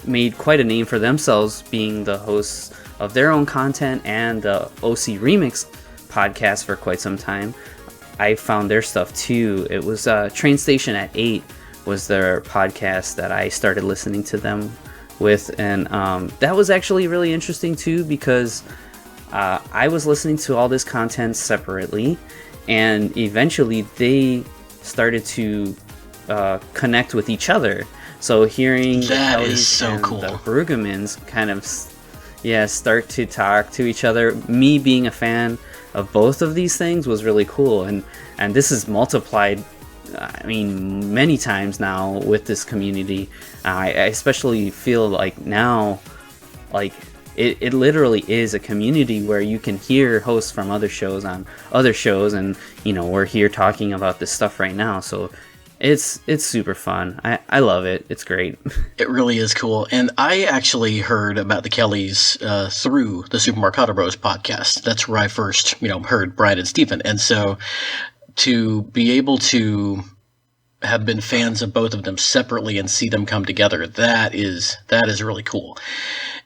made quite a name for themselves, being the hosts of their own content and the OC Remix podcast for quite some time. I found their stuff too. It was Train Station at 8 was their podcast that I started listening to them with, and that was actually really interesting too, because I was listening to all this content separately, and eventually they started to connect with each other. So hearing that is so and cool. The Brueggemans kind of start to talk to each other. Me being a fan of both of these things was really cool, and this is multiplied, many times now with this community. I especially feel like now, like it literally is a community where you can hear hosts from other shows on other shows, and we're here talking about this stuff right now. So it's super fun. I love it. It's great. It really is cool. And I actually heard about the Kellys through the Super Mercado Bros podcast. That's where I first, heard Brian and Stephen. And so to be able to have been fans of both of them separately and see them come together, that is really cool.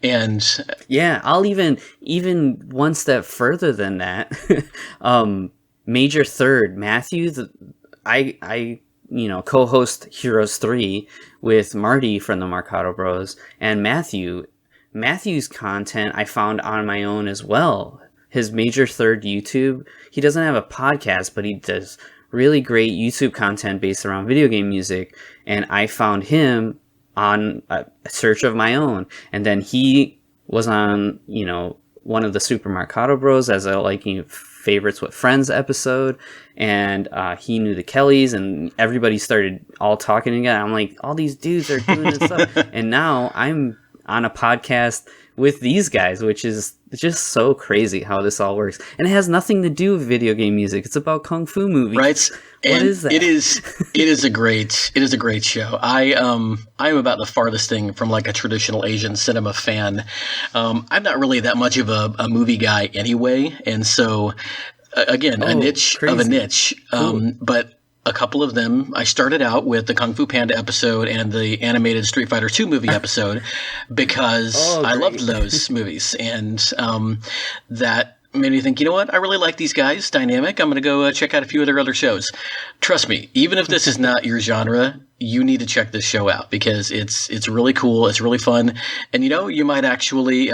And yeah, I'll even one step further than that. Major Third Matthew, I co-host Heroes 3 with Marty from the Mercado Bros, and Matthew's content I found on my own as well. His Major Third YouTube, he doesn't have a podcast, but he does really great YouTube content based around video game music, and I found him on a search of my own, and then he was on one of the Super Mercado Bros as a favorites with friends episode, and he knew the Kellys, and everybody started all talking together. I'm like, all these dudes are doing this stuff, and now I'm on a podcast with these guys, which is just so crazy how this all works. And it has nothing to do with video game music. It's about kung fu movies. Right. What is that? It is a great show. I am about the farthest thing from like a traditional Asian cinema fan. I'm not really that much of a movie guy anyway, and so again, a niche crazy. of a niche. Cool. But a couple of them, I started out with the Kung Fu Panda episode and the animated Street Fighter II movie episode because I loved those movies, and that made me think, you know what, I really like these guys, dynamic. I'm going to go check out a few of their other shows. Trust me, even if this is not your genre, you need to check this show out because it's really cool, it's really fun, and you might actually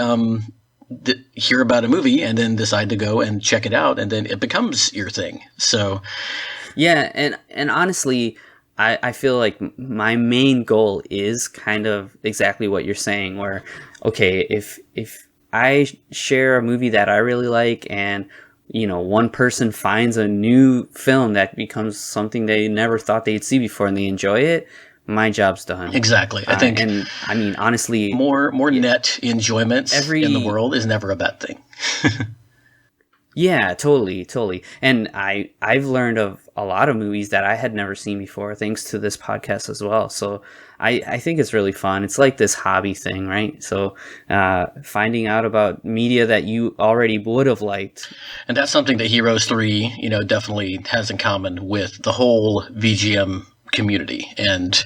hear about a movie and then decide to go and check it out, and then it becomes your thing. So yeah, and honestly, I feel like my main goal is kind of exactly what you're saying, where, okay, if I share a movie that I really like and, one person finds a new film that becomes something they never thought they'd see before and they enjoy it, my job's done. Exactly. I think, and I mean, honestly, more net enjoyment in the world is never a bad thing. Yeah, totally. And I've learned of a lot of movies that I had never seen before, thanks to this podcast as well. So I think it's really fun. It's like this hobby thing, right? So finding out about media that you already would have liked. And that's something that Heroes 3, definitely has in common with the whole VGM community, and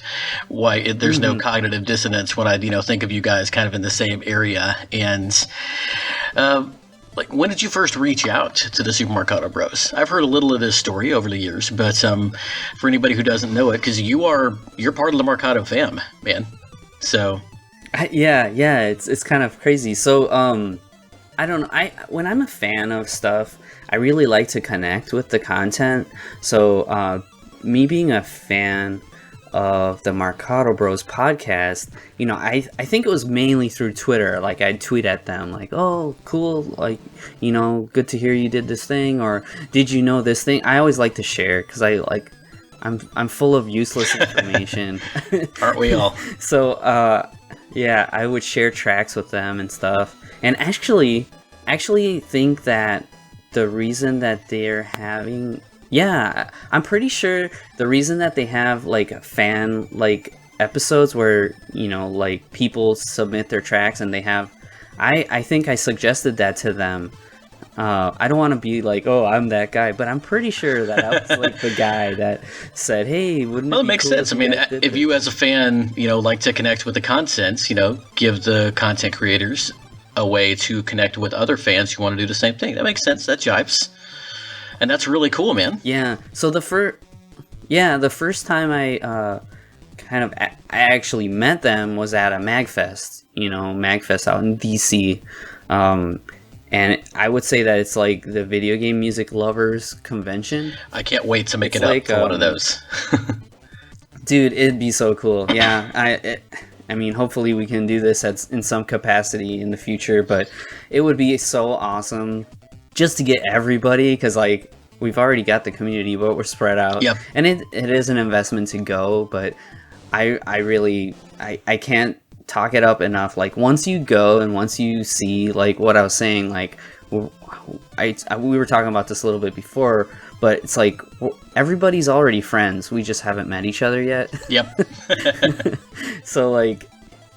why there's no cognitive dissonance when I think of you guys kind of in the same area. And like, when did you first reach out to the Super Marcato Bros? I've heard a little of this story over the years, but for anybody who doesn't know it, because you're part of the Marcato fam, man. So, yeah, it's kind of crazy. So, I don't know. When I'm a fan of stuff, I really like to connect with the content. So, me being a fan of the Marcato Bros podcast, you know, I think it was mainly through Twitter. Like, I'd tweet at them like, "Oh, cool, like, you know, good to hear you did this thing," or "Did you know this thing?" I always like to share because I'm full of useless information. Aren't we all? So yeah, I would share tracks with them and stuff. And actually think that the reason that they're having, yeah, I'm pretty sure the reason that they have like fan like episodes where, you know, like people submit their tracks and they have, I think I suggested that to them. I don't want to be like, oh, I'm that guy, but I'm pretty sure that I was like the guy that said, hey, wouldn't it Well, it be makes cool sense. I if mean, you guys did if this? you as a fan, you know, like to connect with the content, you know, give the content creators a way to connect with other fans who want to do the same thing. That makes sense. That jives. And that's really cool, man. Yeah. So the first time I actually met them was at a MagFest, you know, MagFest out in DC. And I would say that it's like the video game music lovers convention. I can't wait to make It's it like, up for one of those. Dude, it'd be so cool. Yeah, I mean, hopefully we can do this in some capacity in the future, but it would be so awesome just to get everybody, because like we've already got the community, but we're spread out. Yep. And it is an investment to go, but I really can't talk it up enough. Like, once you go and once you see, like what I was saying, like we were talking about this a little bit before, but it's like everybody's already friends. We just haven't met each other yet. Yep. So like,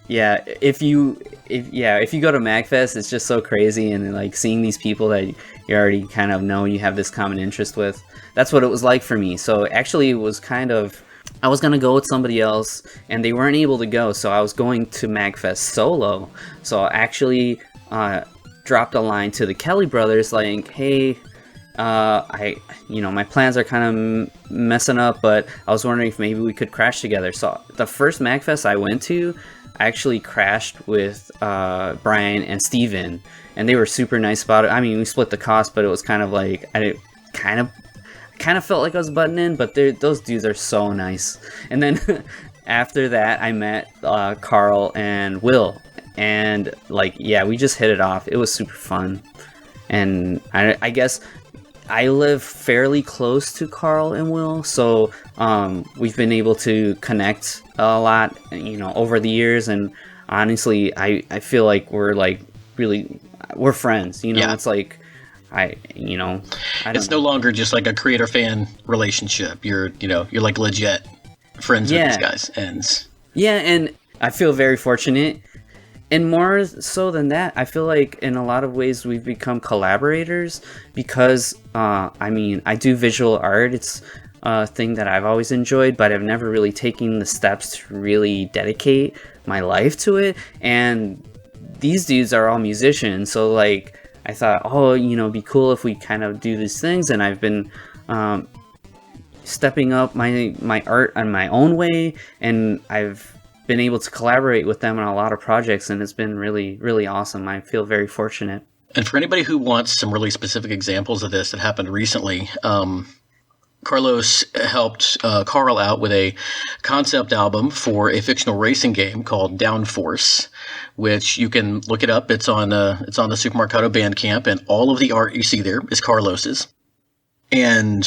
yeah, if you go to MagFest, it's just so crazy, and like seeing these people that you already kind of know, you have this common interest with. That's what it was like for me. So actually, it was kind of, I was gonna go with somebody else, and they weren't able to go, so I was going to MagFest solo. So I actually dropped a line to the Kelly brothers, like, "Hey, my plans are kind of messing up, but I was wondering if maybe we could crash together." So the first MagFest I went to, I actually crashed with Brian and Steven, and they were super nice about it. I mean, we split the cost, but it was kind of like, I kind of felt like I was butting in, but those dudes are so nice. And then after that, I met Carl and Will, and like, yeah, we just hit it off. It was super fun. And I guess I live fairly close to Carl and Will, so we've been able to connect a lot, you know, over the years. And honestly, I feel like we're like we're friends. You know, Yeah. It's like I don't It's know. no longer just like a creator-fan relationship. You're like legit friends with Yeah. these guys. And Yeah, and I feel very fortunate. And more so than that, I feel like in a lot of ways we've become collaborators because, I do visual art. It's a thing that I've always enjoyed, but I've never really taken the steps to really dedicate my life to it. And these dudes are all musicians, so like, I thought, it'd be cool if we kind of do these things. And I've been stepping up my art on my own way, and I've been able to collaborate with them on a lot of projects, and it's been really, really awesome. I feel very fortunate. And for anybody who wants some really specific examples of this that happened recently, Carlos helped Carl out with a concept album for a fictional racing game called Downforce, which you can look it up. It's on the Super Marcato Bandcamp, and all of the art you see there is Carlos's. And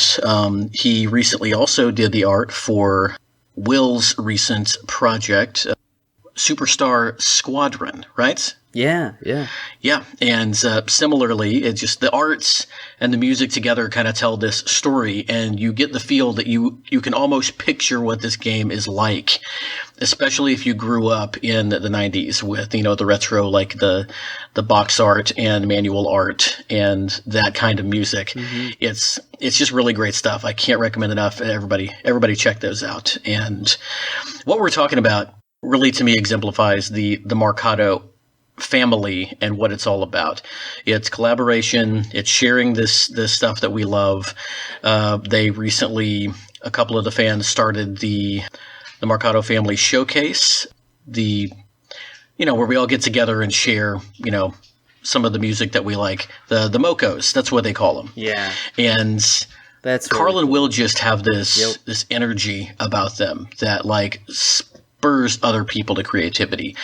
he recently also did the art for Will's recent project, Superstar Squadron, right? Yeah. Yeah, and similarly, it's just the arts and the music together kind of tell this story, and you get the feel that you can almost picture what this game is like, especially if you grew up in the 90s with, the retro, like the box art and manual art and that kind of music. Mm-hmm. It's just really great stuff. I can't recommend enough. Everybody check those out. And what we're talking about really, to me, exemplifies the Marcato family and what it's all about. It's collaboration. It's sharing this stuff that we love. They recently, a couple of the fans started the Mercado Family Showcase, where we all get together and share, some of the music that we like. The Mocos, that's what they call them. Yeah. And that's Carl really and cool. Will just have this energy about them that like spurs other people to creativity.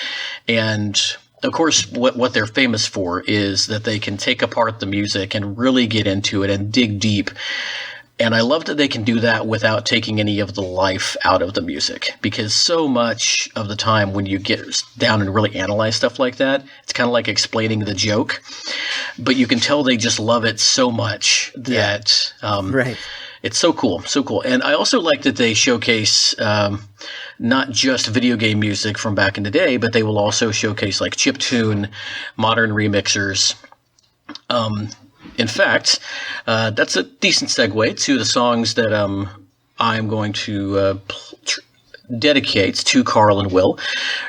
And of course, what they're famous for is that they can take apart the music and really get into it and dig deep. And I love that they can do that without taking any of the life out of the music, because so much of the time when you get down and really analyze stuff like that, it's kind of like explaining the joke, but you can tell they just love it so much that Right. it's so cool, so cool. And I also like that they showcase not just video game music from back in the day, but they will also showcase like chiptune, modern remixers. In fact, that's a decent segue to the songs that I'm going to dedicate to Carl and Will.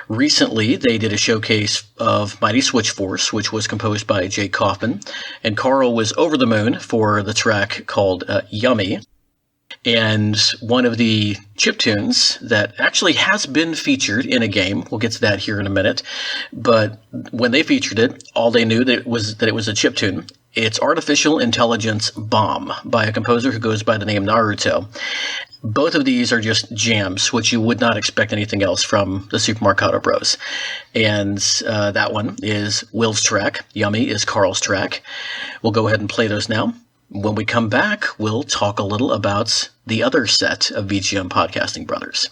Recently, they did a showcase of Mighty Switch Force, which was composed by Jake Kaufman, and Carl was over the moon for the track called Yummy. And one of the chiptunes that actually has been featured in a game, we'll get to that here in a minute, but when they featured it, all they knew that it was a chiptune. It's Artificial Intelligence Bomb by a composer who goes by the name Naruto. Both of these are just jams, which you would not expect anything else from the Super Mercado Bros. And that one is Will's track. Yummy is Carl's track. We'll go ahead and play those now. When we come back, we'll talk a little about the other set of VGM Podcasting Brothers.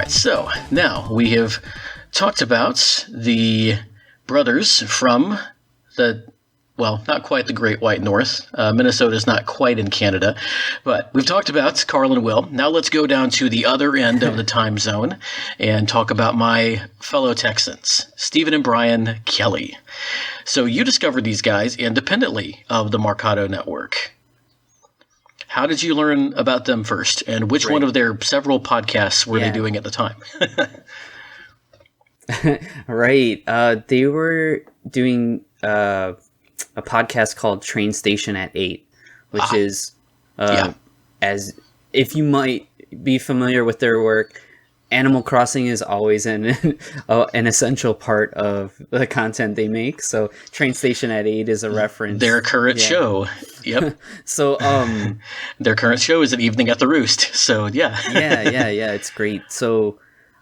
right, so now we have talked about the brothers from the, well, not quite the Great White North. Minnesota is not quite in Canada, but we've talked about Carl and Will. Now let's go down to the other end of the time zone and talk about my fellow Texans, Stephen and Brian Kelly. So you discovered these guys independently of the Mercado Network. How did you learn about them first, and which one of their several podcasts were they doing at the time? Right. They were doing a podcast called Train Station at 8, which is, as if you might be familiar with their work, Animal Crossing is always an essential part of the content they make. So Train Station at 8 is a reference. Their current show. Yep. So their current show is An Evening at the Roost. So yeah. yeah, it's great. So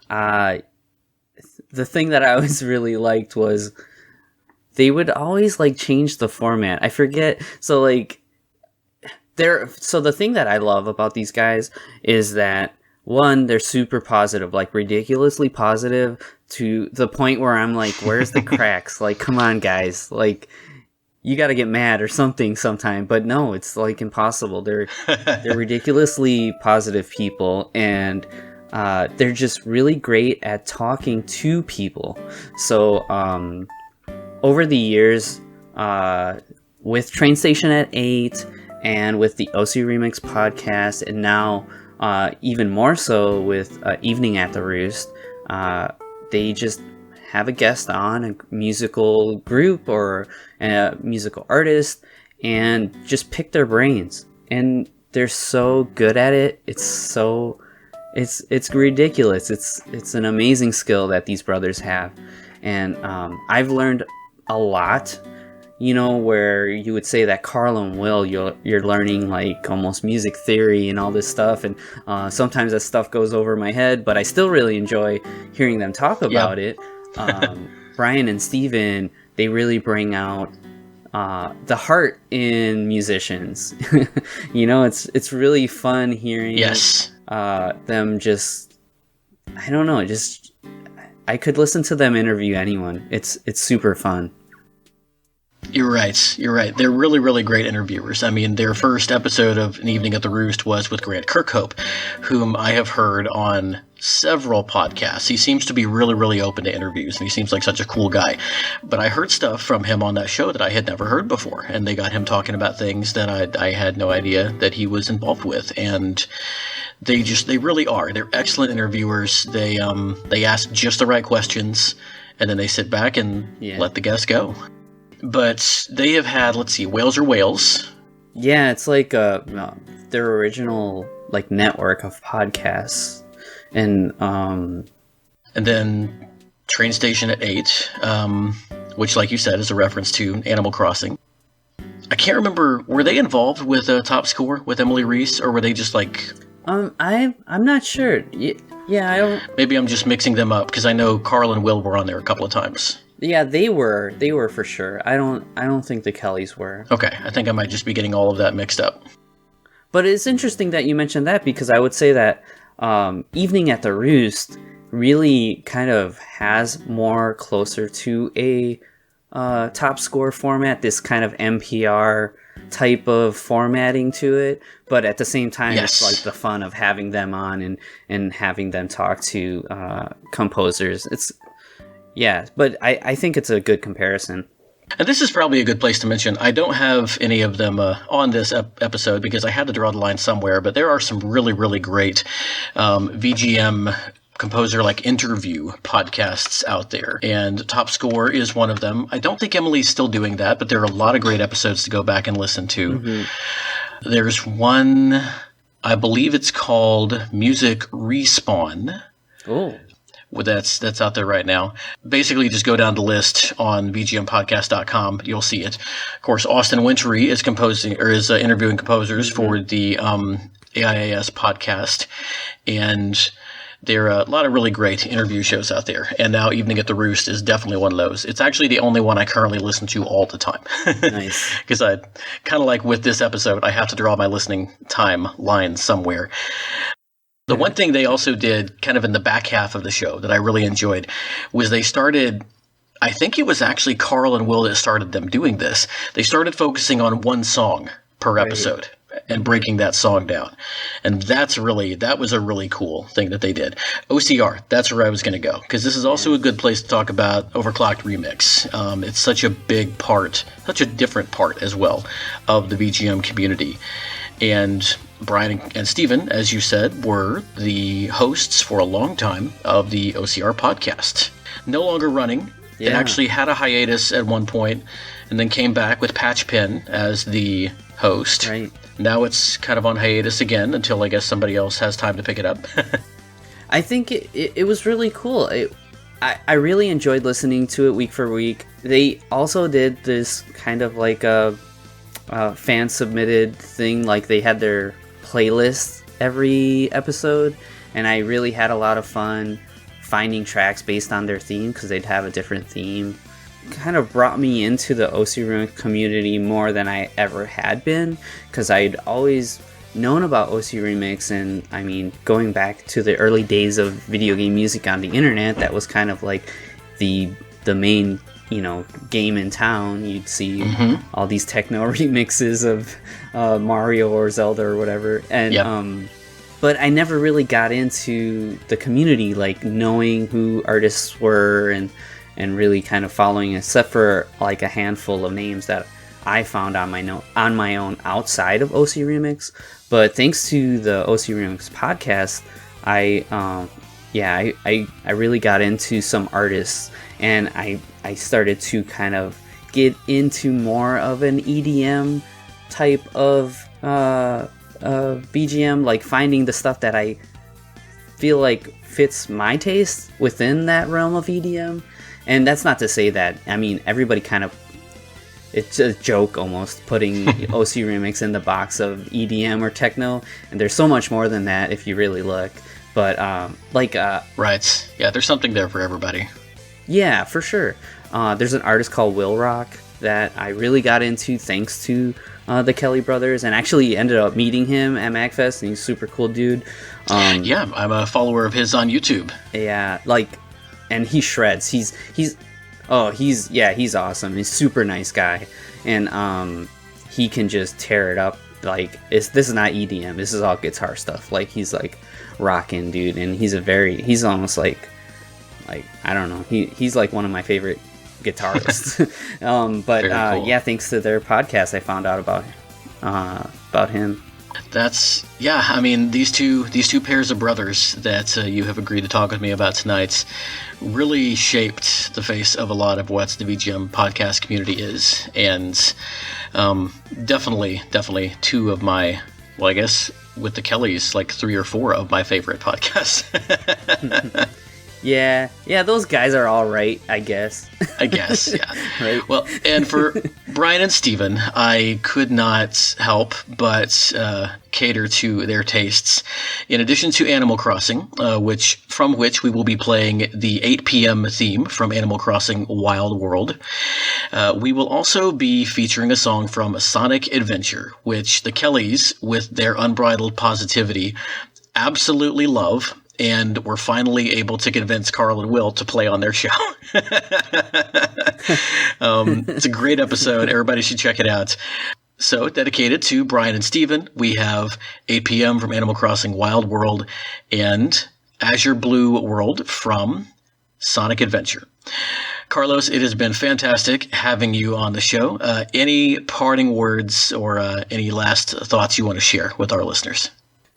the thing that I always really liked was they would always like change the format. I forget. So like so the thing that I love about these guys is that, one, they're super positive, like ridiculously positive to the point where I'm like, where's the cracks? Like, come on, guys. Like, you got to get mad or something sometime. But no, it's like impossible. They're ridiculously positive people, and they're just really great at talking to people. So over the years, with Train Station at 8 and with the OC Remix podcast, and now even more so with Evening at the Roost, they just have a guest on, a musical group or a musical artist, and just pick their brains. And they're so good at it. It's ridiculous. It's an amazing skill that these brothers have. And I've learned a lot. You know, where you would say that Carl and Will, you're learning like almost music theory and all this stuff, and sometimes that stuff goes over my head, but I still really enjoy hearing them talk about it. Brian and Steven, they really bring out the heart in musicians. You know, it's really fun hearing them just, I don't know, just I could listen to them interview anyone. It's super fun. You're right. They're really, really great interviewers. I mean, their first episode of An Evening at the Roost was with Grant Kirkhope, whom I have heard on several podcasts. He seems to be really, really open to interviews, and he seems like such a cool guy. But I heard stuff from him on that show that I had never heard before, and they got him talking about things that I had no idea that he was involved with. And they really are. They're excellent interviewers. They ask just the right questions, and then they sit back and let the guests go. But they have had, let's see, Whales or Whales. Yeah, it's like their original like network of podcasts, and then Train Station at 8, which, like you said, is a reference to Animal Crossing. I can't remember, were they involved with Top Score with Emily Reese, or were they just like? I'm not sure. Yeah, I don't. Maybe I'm just mixing them up because I know Carl and Will were on there a couple of times. Yeah, they were for sure. I don't think the Kellys were. Okay, I think I might just be getting all of that mixed up. But it's interesting that you mentioned that, because I would say that Evening at the Roost really kind of has more closer to a Top Score format, this kind of NPR type of formatting to it, but at the same time it's like the fun of having them on and having them talk to composers. But I think it's a good comparison. And this is probably a good place to mention, I don't have any of them on this episode because I had to draw the line somewhere, but there are some really, really great VGM composer like interview podcasts out there, and Top Score is one of them. I don't think Emily's still doing that, but there are a lot of great episodes to go back and listen to. Mm-hmm. There's one, I believe it's called Music Respawn. Oh. Well, that's out there right now. Basically, just go down the list on VGMpodcast.com. You'll see it. Of course, Austin Wintory is interviewing composers for the AIAS podcast, and there are a lot of really great interview shows out there. And now Evening at the Roost is definitely one of those. It's actually the only one I currently listen to all the time. Nice. Because I kind of like with this episode, I have to draw my listening time line somewhere. The one thing they also did kind of in the back half of the show that I really enjoyed was they started, I think it was actually Carl and Will that started them doing this. They started focusing on one song per episode and breaking that song down. And that was a really cool thing that they did. OCR, that's where I was going to go, because this is also a good place to talk about Overclocked Remix. It's such a big part, such a different part as well of the VGM community. And Brian and Steven, as you said, were the hosts for a long time of the OCR podcast. No longer running. It actually had a hiatus at one point and then came back with Patchpin as the host. Right. Now it's kind of on hiatus again until I guess somebody else has time to pick it up. I think it was really cool. I really enjoyed listening to it week for week. They also did this kind of like a fan submitted thing, like they had their playlist every episode, and I really had a lot of fun finding tracks based on their theme, because they'd have a different theme. Kind of brought me into the OC Remix community more than I ever had been, because I'd always known about OC Remix, and I mean, going back to the early days of video game music on the internet, that was kind of like the main, you know, game in town. You'd see all these techno remixes of Mario or Zelda or whatever, and but I never really got into the community, like knowing who artists were and really kind of following, except for like a handful of names that I found on my own outside of OC Remix. But thanks to the OC Remix podcast, I really got into some artists, and I started to kind of get into more of an EDM type of BGM, like finding the stuff that I feel like fits my taste within that realm of EDM. And that's not to say that, I mean, everybody kind of, it's a joke almost putting OC Remix in the box of EDM or techno, and there's so much more than that if you really look. But right, yeah, there's something there for everybody. Yeah, for sure. There's an artist called Will Rock that I really got into thanks to the Kelly brothers, and actually ended up meeting him at MagFest, and he's a super cool dude. Yeah, I'm a follower of his on YouTube. Yeah, like, and he shreds. He's awesome. He's a super nice guy, and he can just tear it up. Like, this is not EDM. This is all guitar stuff. Like, he's like rocking, dude, and he's almost like I don't know. He's like one of my favorite guitarists. Cool. Yeah, thanks to their podcast, I found out about him. I mean, these two pairs of brothers that you have agreed to talk with me about tonight really shaped the face of a lot of what the VGM podcast community is, and definitely two of my, well, I guess with the Kellys, like 3 or 4 of my favorite podcasts. Yeah, those guys are all right, I guess. Yeah. Right? Well, and for Brian and Steven, I could not help but cater to their tastes. In addition to Animal Crossing, from which we will be playing the 8 p.m. theme from Animal Crossing Wild World, we will also be featuring a song from Sonic Adventure, which the Kellys, with their unbridled positivity, absolutely love. And we're finally able to convince Carl and Will to play on their show. It's a great episode. Everybody should check it out. So, dedicated to Brian and Steven, we have 8 p.m. from Animal Crossing Wild World and Azure Blue World from Sonic Adventure. Carlos, it has been fantastic having you on the show. Any parting words or any last thoughts you want to share with our listeners?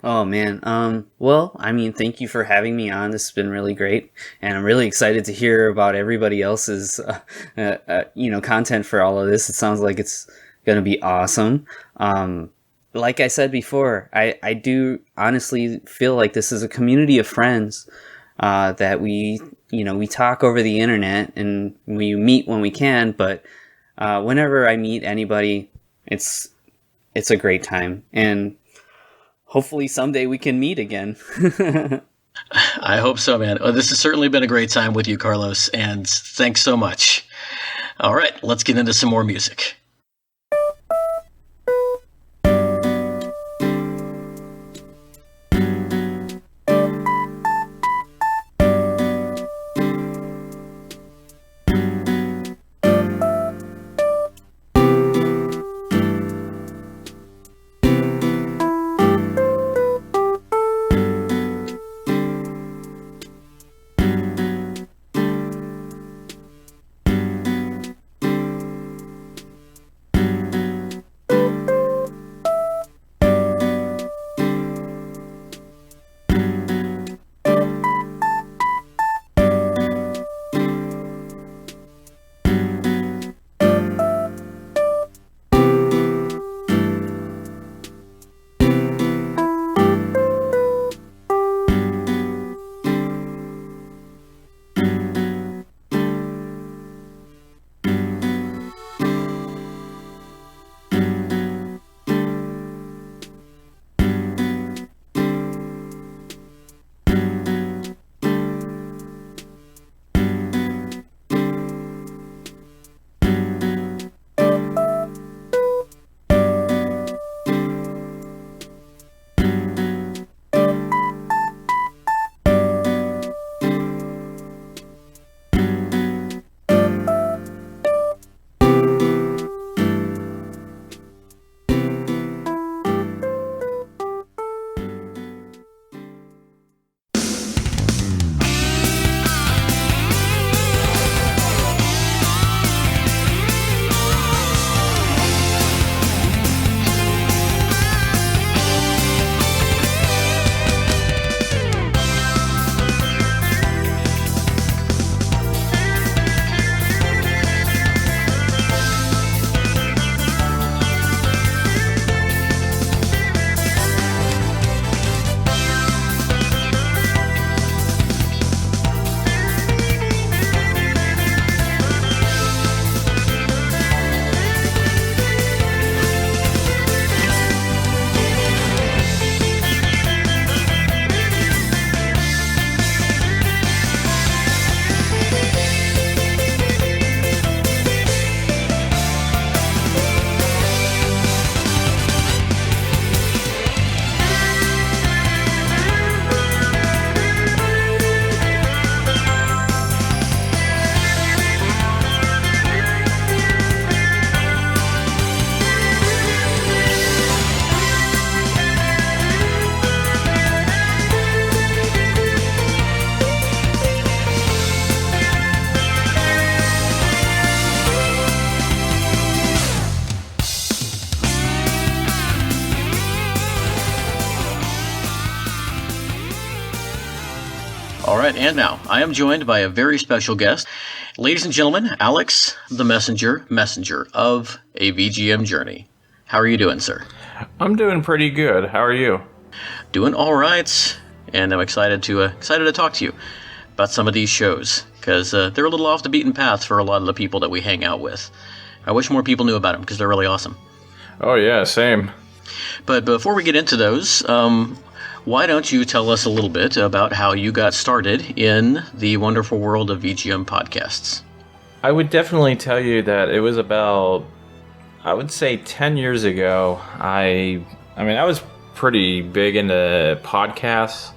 Oh man. Well, I mean, thank you for having me on. This has been really great, and I'm really excited to hear about everybody else's, content for all of this. It sounds like it's going to be awesome. Like I said before, I do honestly feel like this is a community of friends, that we talk over the internet and we meet when we can, but, whenever I meet anybody, it's a great time, and hopefully someday we can meet again. I hope so, man. Well, this has certainly been a great time with you, Carlos, and thanks so much. All right, let's get into some more music. All right, and now I am joined by a very special guest. Ladies and gentlemen, Alex, the messenger of a VGM journey. How are you doing, sir? I'm doing pretty good. How are you? Doing all right, and I'm excited to talk to you about some of these shows, because they're a little off the beaten path for a lot of the people that we hang out with. I wish more people knew about them, because they're really awesome. Oh yeah, same. But before we get into those, why don't you tell us a little bit about how you got started in the wonderful world of VGM podcasts? I would definitely tell you that it was about, I would say 10 years ago. I was pretty big into podcasts,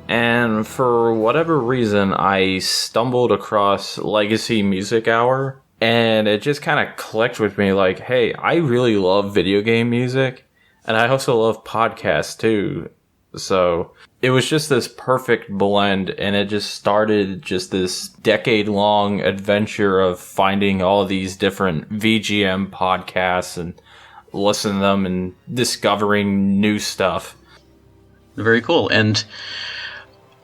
and for whatever reason, I stumbled across Legacy Music Hour, and it just kind of clicked with me like, hey, I really love video game music, and I also love podcasts too. So it was just this perfect blend, and it just started just this decade-long adventure of finding all of these different VGM podcasts and listening to them and discovering new stuff. Very cool. And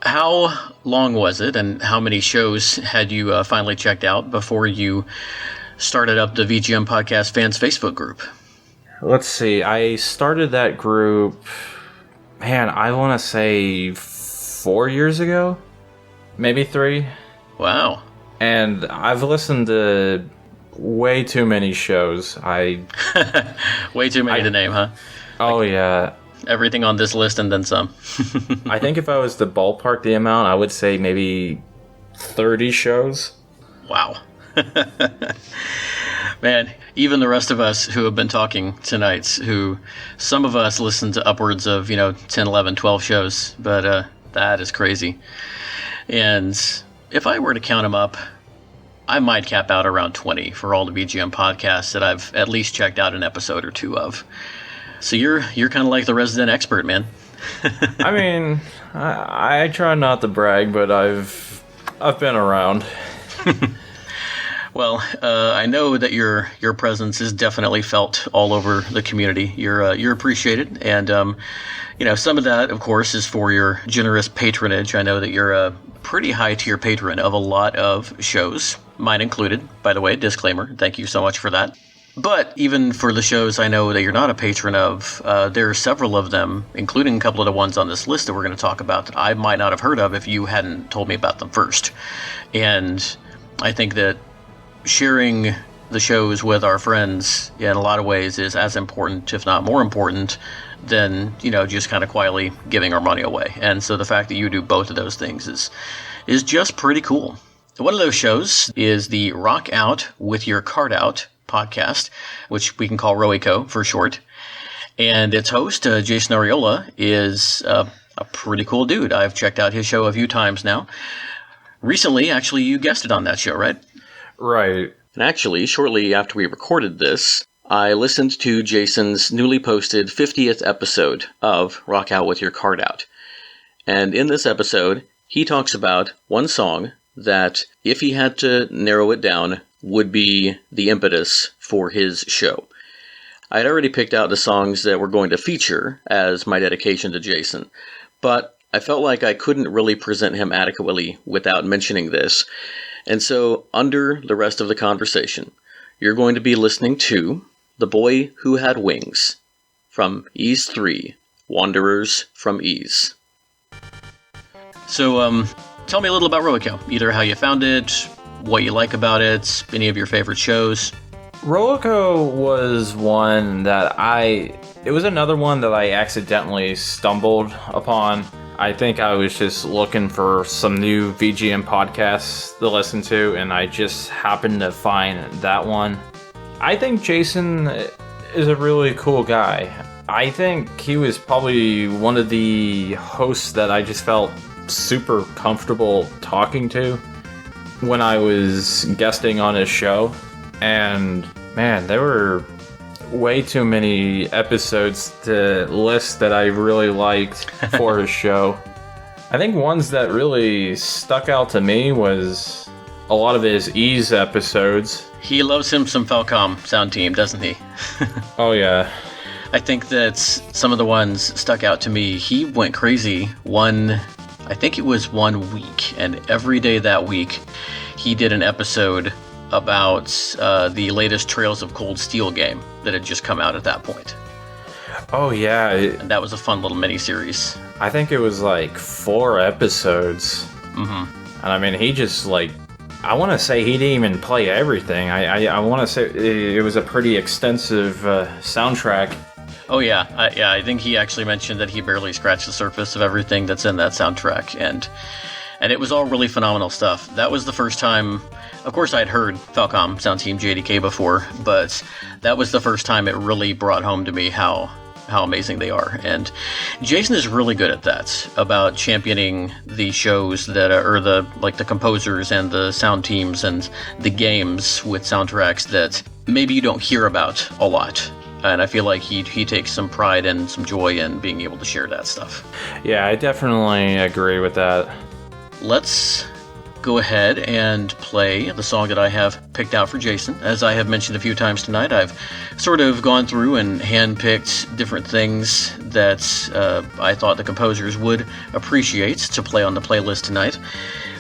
how long was it, and how many shows had you finally checked out before you started up the VGM Podcast Fans Facebook group? Let's see. I started that group, man, I want to say 4 years ago, maybe 3. Wow. And I've listened to way too many shows. Way too many to name, huh? Oh, yeah. Everything on this list and then some. I think if I was to ballpark the amount, I would say maybe 30 shows. Wow. Man, even the rest of us who have been talking tonight, who some of us listen to upwards of, 10, 11, 12 shows, but that is crazy. And if I were to count them up, I might cap out around 20 for all the VGM podcasts that I've at least checked out an episode or two of. So you're kind of like the resident expert, man. I mean, I try not to brag, but I've been around. Well, I know that your presence is definitely felt all over the community. You're appreciated, and some of that, of course, is for your generous patronage. I know that you're a pretty high tier patron of a lot of shows, mine included. By the way, disclaimer. Thank you so much for that. But even for the shows I know that you're not a patron of, there are several of them, including a couple of the ones on this list that we're going to talk about, that I might not have heard of if you hadn't told me about them first. And I think that sharing the shows with our friends in a lot of ways is as important, if not more important, than, just kind of quietly giving our money away. And so the fact that you do both of those things is just pretty cool. One of those shows is the Rock Out With Your Card Out podcast, which we can call Roiko for short. And its host, Jason Ariola, is a pretty cool dude. I've checked out his show a few times now. Recently, actually, you guested on that show, right? Right. And actually, shortly after we recorded this, I listened to Jason's newly posted 50th episode of Rock Out With Your Card Out. And in this episode, he talks about one song that, if he had to narrow it down, would be the impetus for his show. I had already picked out the songs that were going to feature as my dedication to Jason, but I felt like I couldn't really present him adequately without mentioning this. And so, under the rest of the conversation, you're going to be listening to The Boy Who Had Wings from Ys 3, Wanderers from Ys. So, tell me a little about Roiko, either how you found it, what you like about it, any of your favorite shows. Rollico was one that it was another one that I accidentally stumbled upon. I think I was just looking for some new VGM podcasts to listen to, and I just happened to find that one. I think Jason is a really cool guy. I think he was probably one of the hosts that I just felt super comfortable talking to when I was guesting on his show. And man, there were way too many episodes to list that I really liked for his show. I think ones that really stuck out to me was a lot of his Ys episodes. He loves him some Falcom sound team, doesn't he? Oh yeah. I think that some of the ones stuck out to me. He went crazy one I think it was 1 week, and every day that week he did an episode about the latest Trails of Cold Steel game that had just come out at that point. Oh yeah, And that was a fun little mini-series. I think it was like 4 episodes. Mm-hmm. And I mean, he just like, I want to say he didn't even play everything. I want to say it was a pretty extensive soundtrack. Oh yeah, I think he actually mentioned that he barely scratched the surface of everything that's in that soundtrack, and it was all really phenomenal stuff. That was the first time, of course I'd heard Falcom Sound Team JDK before, but that was the first time it really brought home to me how amazing they are. And Jason is really good at that, about championing the shows that are the composers and the sound teams and the games with soundtracks that maybe you don't hear about a lot. And I feel like he takes some pride and some joy in being able to share that stuff. Yeah, I definitely agree with that. Let's go ahead and play the song that I have picked out for Jason. As I have mentioned a few times tonight, I've sort of gone through and handpicked different things that I thought the composers would appreciate to play on the playlist tonight.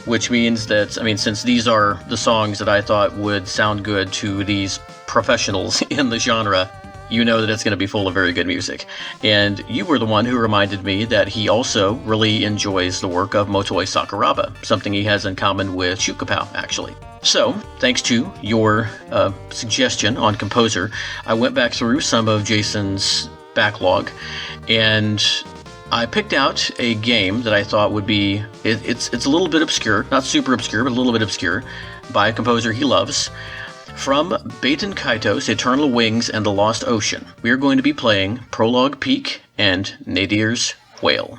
Which means that, I mean, since these are the songs that I thought would sound good to these professionals in the genre, you know that it's going to be full of very good music. And you were the one who reminded me that he also really enjoys the work of Motoi Sakuraba, something he has in common with Shoot Kapow, actually. So, thanks to your suggestion on composer, I went back through some of Jason's backlog, and I picked out a game that I thought would be, it's a little bit obscure, not super obscure, but a little bit obscure, by a composer he loves. From Baten Kaito's Eternal Wings and the Lost Ocean, we are going to be playing Prologue Peak and Nadir's Whale.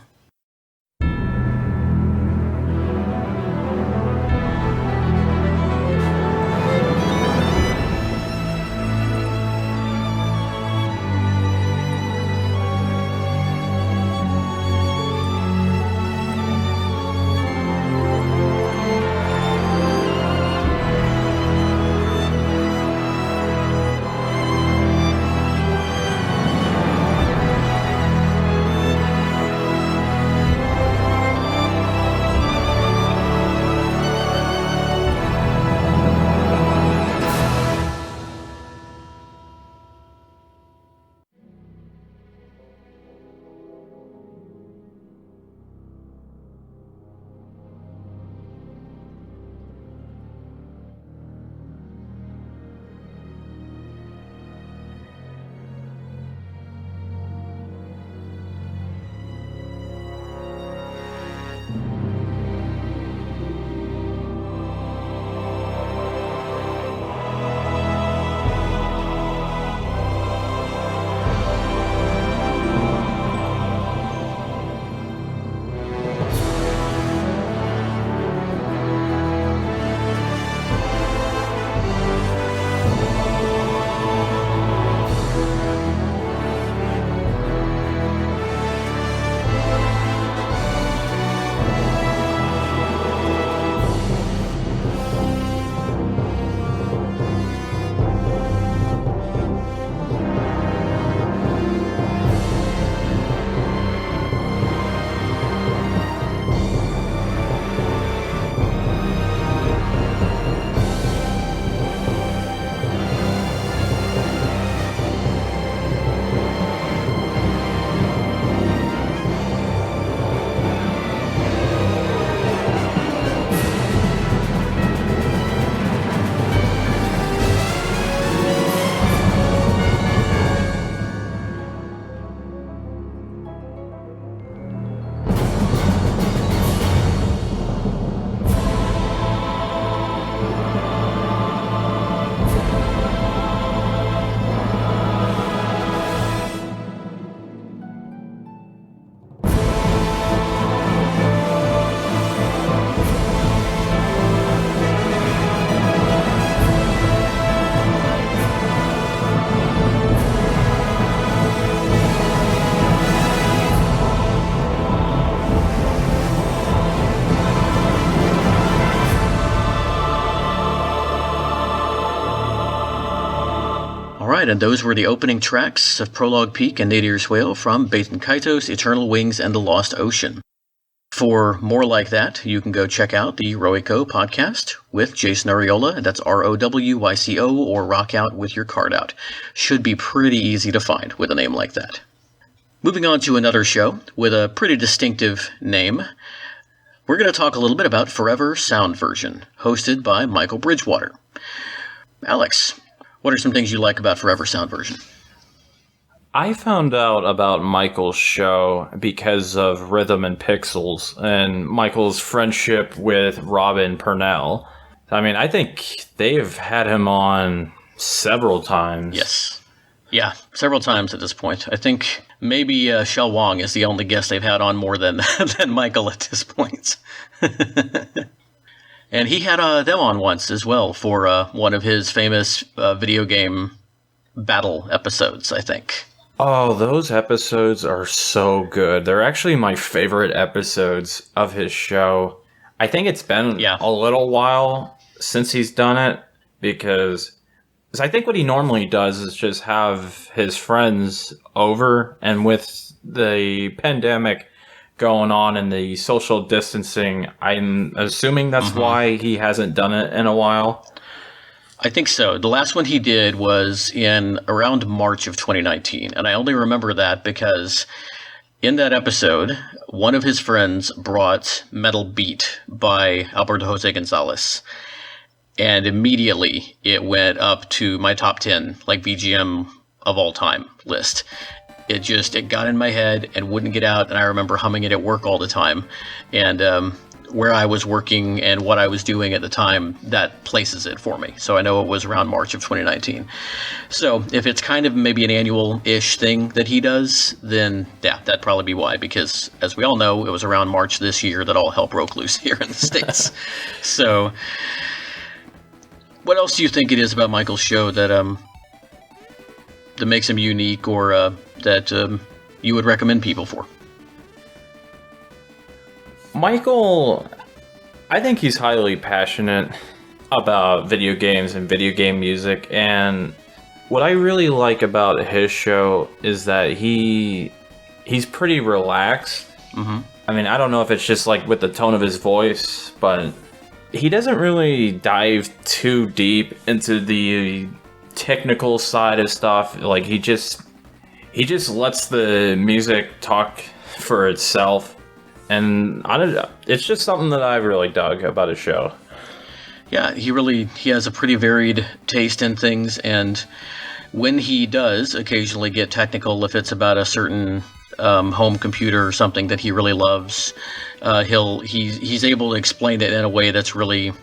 Alright, and those were the opening tracks of Prologue Peak and Nadir's Whale from Baten Kaito's Eternal Wings and the Lost Ocean. For more like that, you can go check out the Rowyco podcast with Jason Ariola. That's ROWYCO, or Rock Out with Your Card Out. Should be pretty easy to find with a name like that. Moving on to another show with a pretty distinctive name, we're going to talk a little bit about Forever Sound Version, hosted by Michael Bridgewater. Alex, what are some things you like about Forever Sound Version? I found out about Michael's show because of Rhythm and Pixels and Michael's friendship with Robin Purnell. I mean, I think they've had him on several times. Yes. Yeah, several times at this point. I think maybe Shel Wong is the only guest they've had on more than Michael at this point. And he had them on once as well for one of his famous video game battle episodes, I think. Oh, those episodes are so good. They're actually my favorite episodes of his show. I think it's been a little while since he's done it, because I think what he normally does is just have his friends over, and with the pandemic going on and the social distancing, I'm assuming that's why he hasn't done it in a while. I think so. The last one he did was in around March of 2019, and I only remember that because in that episode, one of his friends brought Metal Beat by Alberto Jose Gonzalez, and immediately it went up to my top 10, like BGM of all time list. It got in my head and wouldn't get out, and I remember humming it at work all the time, and where I was working and what I was doing at the time, that places it for me. So I know it was around March of 2019. So if it's kind of maybe an annual-ish thing that he does, then yeah, that'd probably be why. Because as we all know, it was around March this year that all hell broke loose here in the States. So what else do you think it is about Michael's show that makes him unique, or that you would recommend people for? Michael, I think he's highly passionate about video games and video game music, and what I really like about his show is that he's pretty relaxed. I mean, I don't know if it's just like with the tone of his voice, but he doesn't really dive too deep into the technical side of stuff. Like he just lets the music talk for itself. And it's just something that I really dug about his show. Yeah, he has a pretty varied taste in things, and when he does occasionally get technical, if it's about a certain home computer or something that he really loves, he's able to explain it in a way that's really,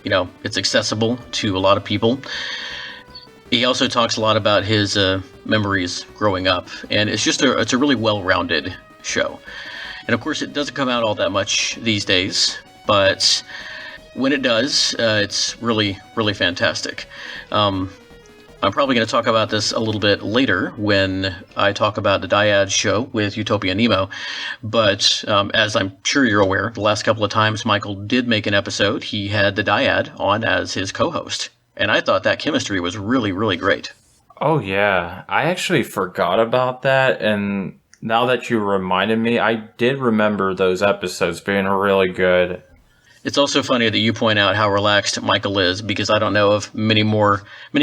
it's accessible to a lot of people. He also talks a lot about his memories growing up, and it's a really well-rounded show. And of course, it doesn't come out all that much these days, but when it does, it's really, really fantastic. I'm probably going to talk about this a little bit later when I talk about the Dyad show with Utopia Nemo, but as I'm sure you're aware, the last couple of times Michael did make an episode, he had the Dyad on as his co-host, and I thought that chemistry was really, really great. Oh yeah, I actually forgot about that, and now that you reminded me, I did remember those episodes being really good. It's also funny that you point out how relaxed Michael is, because I don't know of many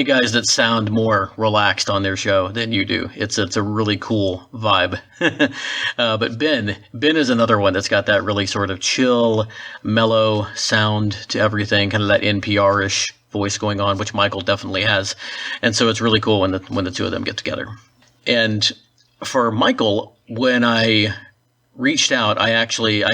guys that sound more relaxed on their show than you do. It's a really cool vibe. But Ben is another one that's got that really sort of chill, mellow sound to everything, kind of that NPR-ish voice going on, which Michael definitely has. And so it's really cool when the two of them get together. And for Michael, when I reached out, I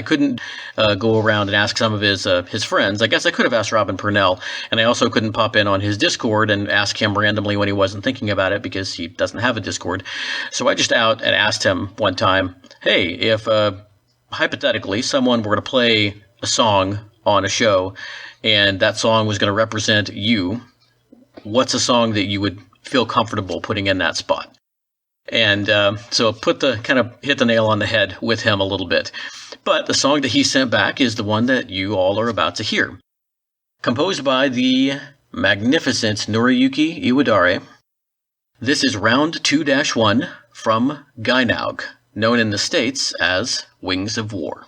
couldn't go around and ask some of his friends. I guess I could have asked Robin Purnell, and I also couldn't pop in on his Discord and ask him randomly when he wasn't thinking about it, because he doesn't have a Discord. So I just out and asked him one time, hey, if hypothetically someone were to play a song on a show and that song was going to represent you, what's a song that you would feel comfortable putting in that spot? And so hit the nail on the head with him a little bit. But the song that he sent back is the one that you all are about to hear. Composed by the magnificent Noriyuki Iwadare, this is Round 2-1 from Gainaug, known in the States as Wings of War.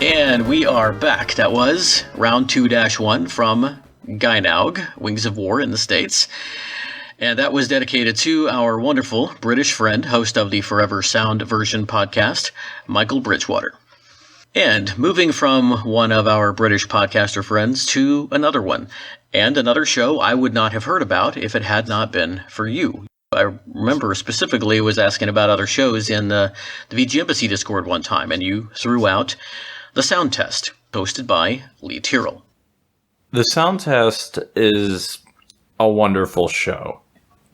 And we are back. That was round 2-1 from Gainaug, Wings of War in the States. And that was dedicated to our wonderful British friend, host of the Forever Sound Version podcast, Michael Bridgewater. And moving from one of our British podcaster friends to another one, and another show I would not have heard about if it had not been for you. I remember specifically was asking about other shows in the VG Embassy Discord one time, and you threw out The Sound Test, hosted by Lee Tyrrell. The Sound Test is a wonderful show.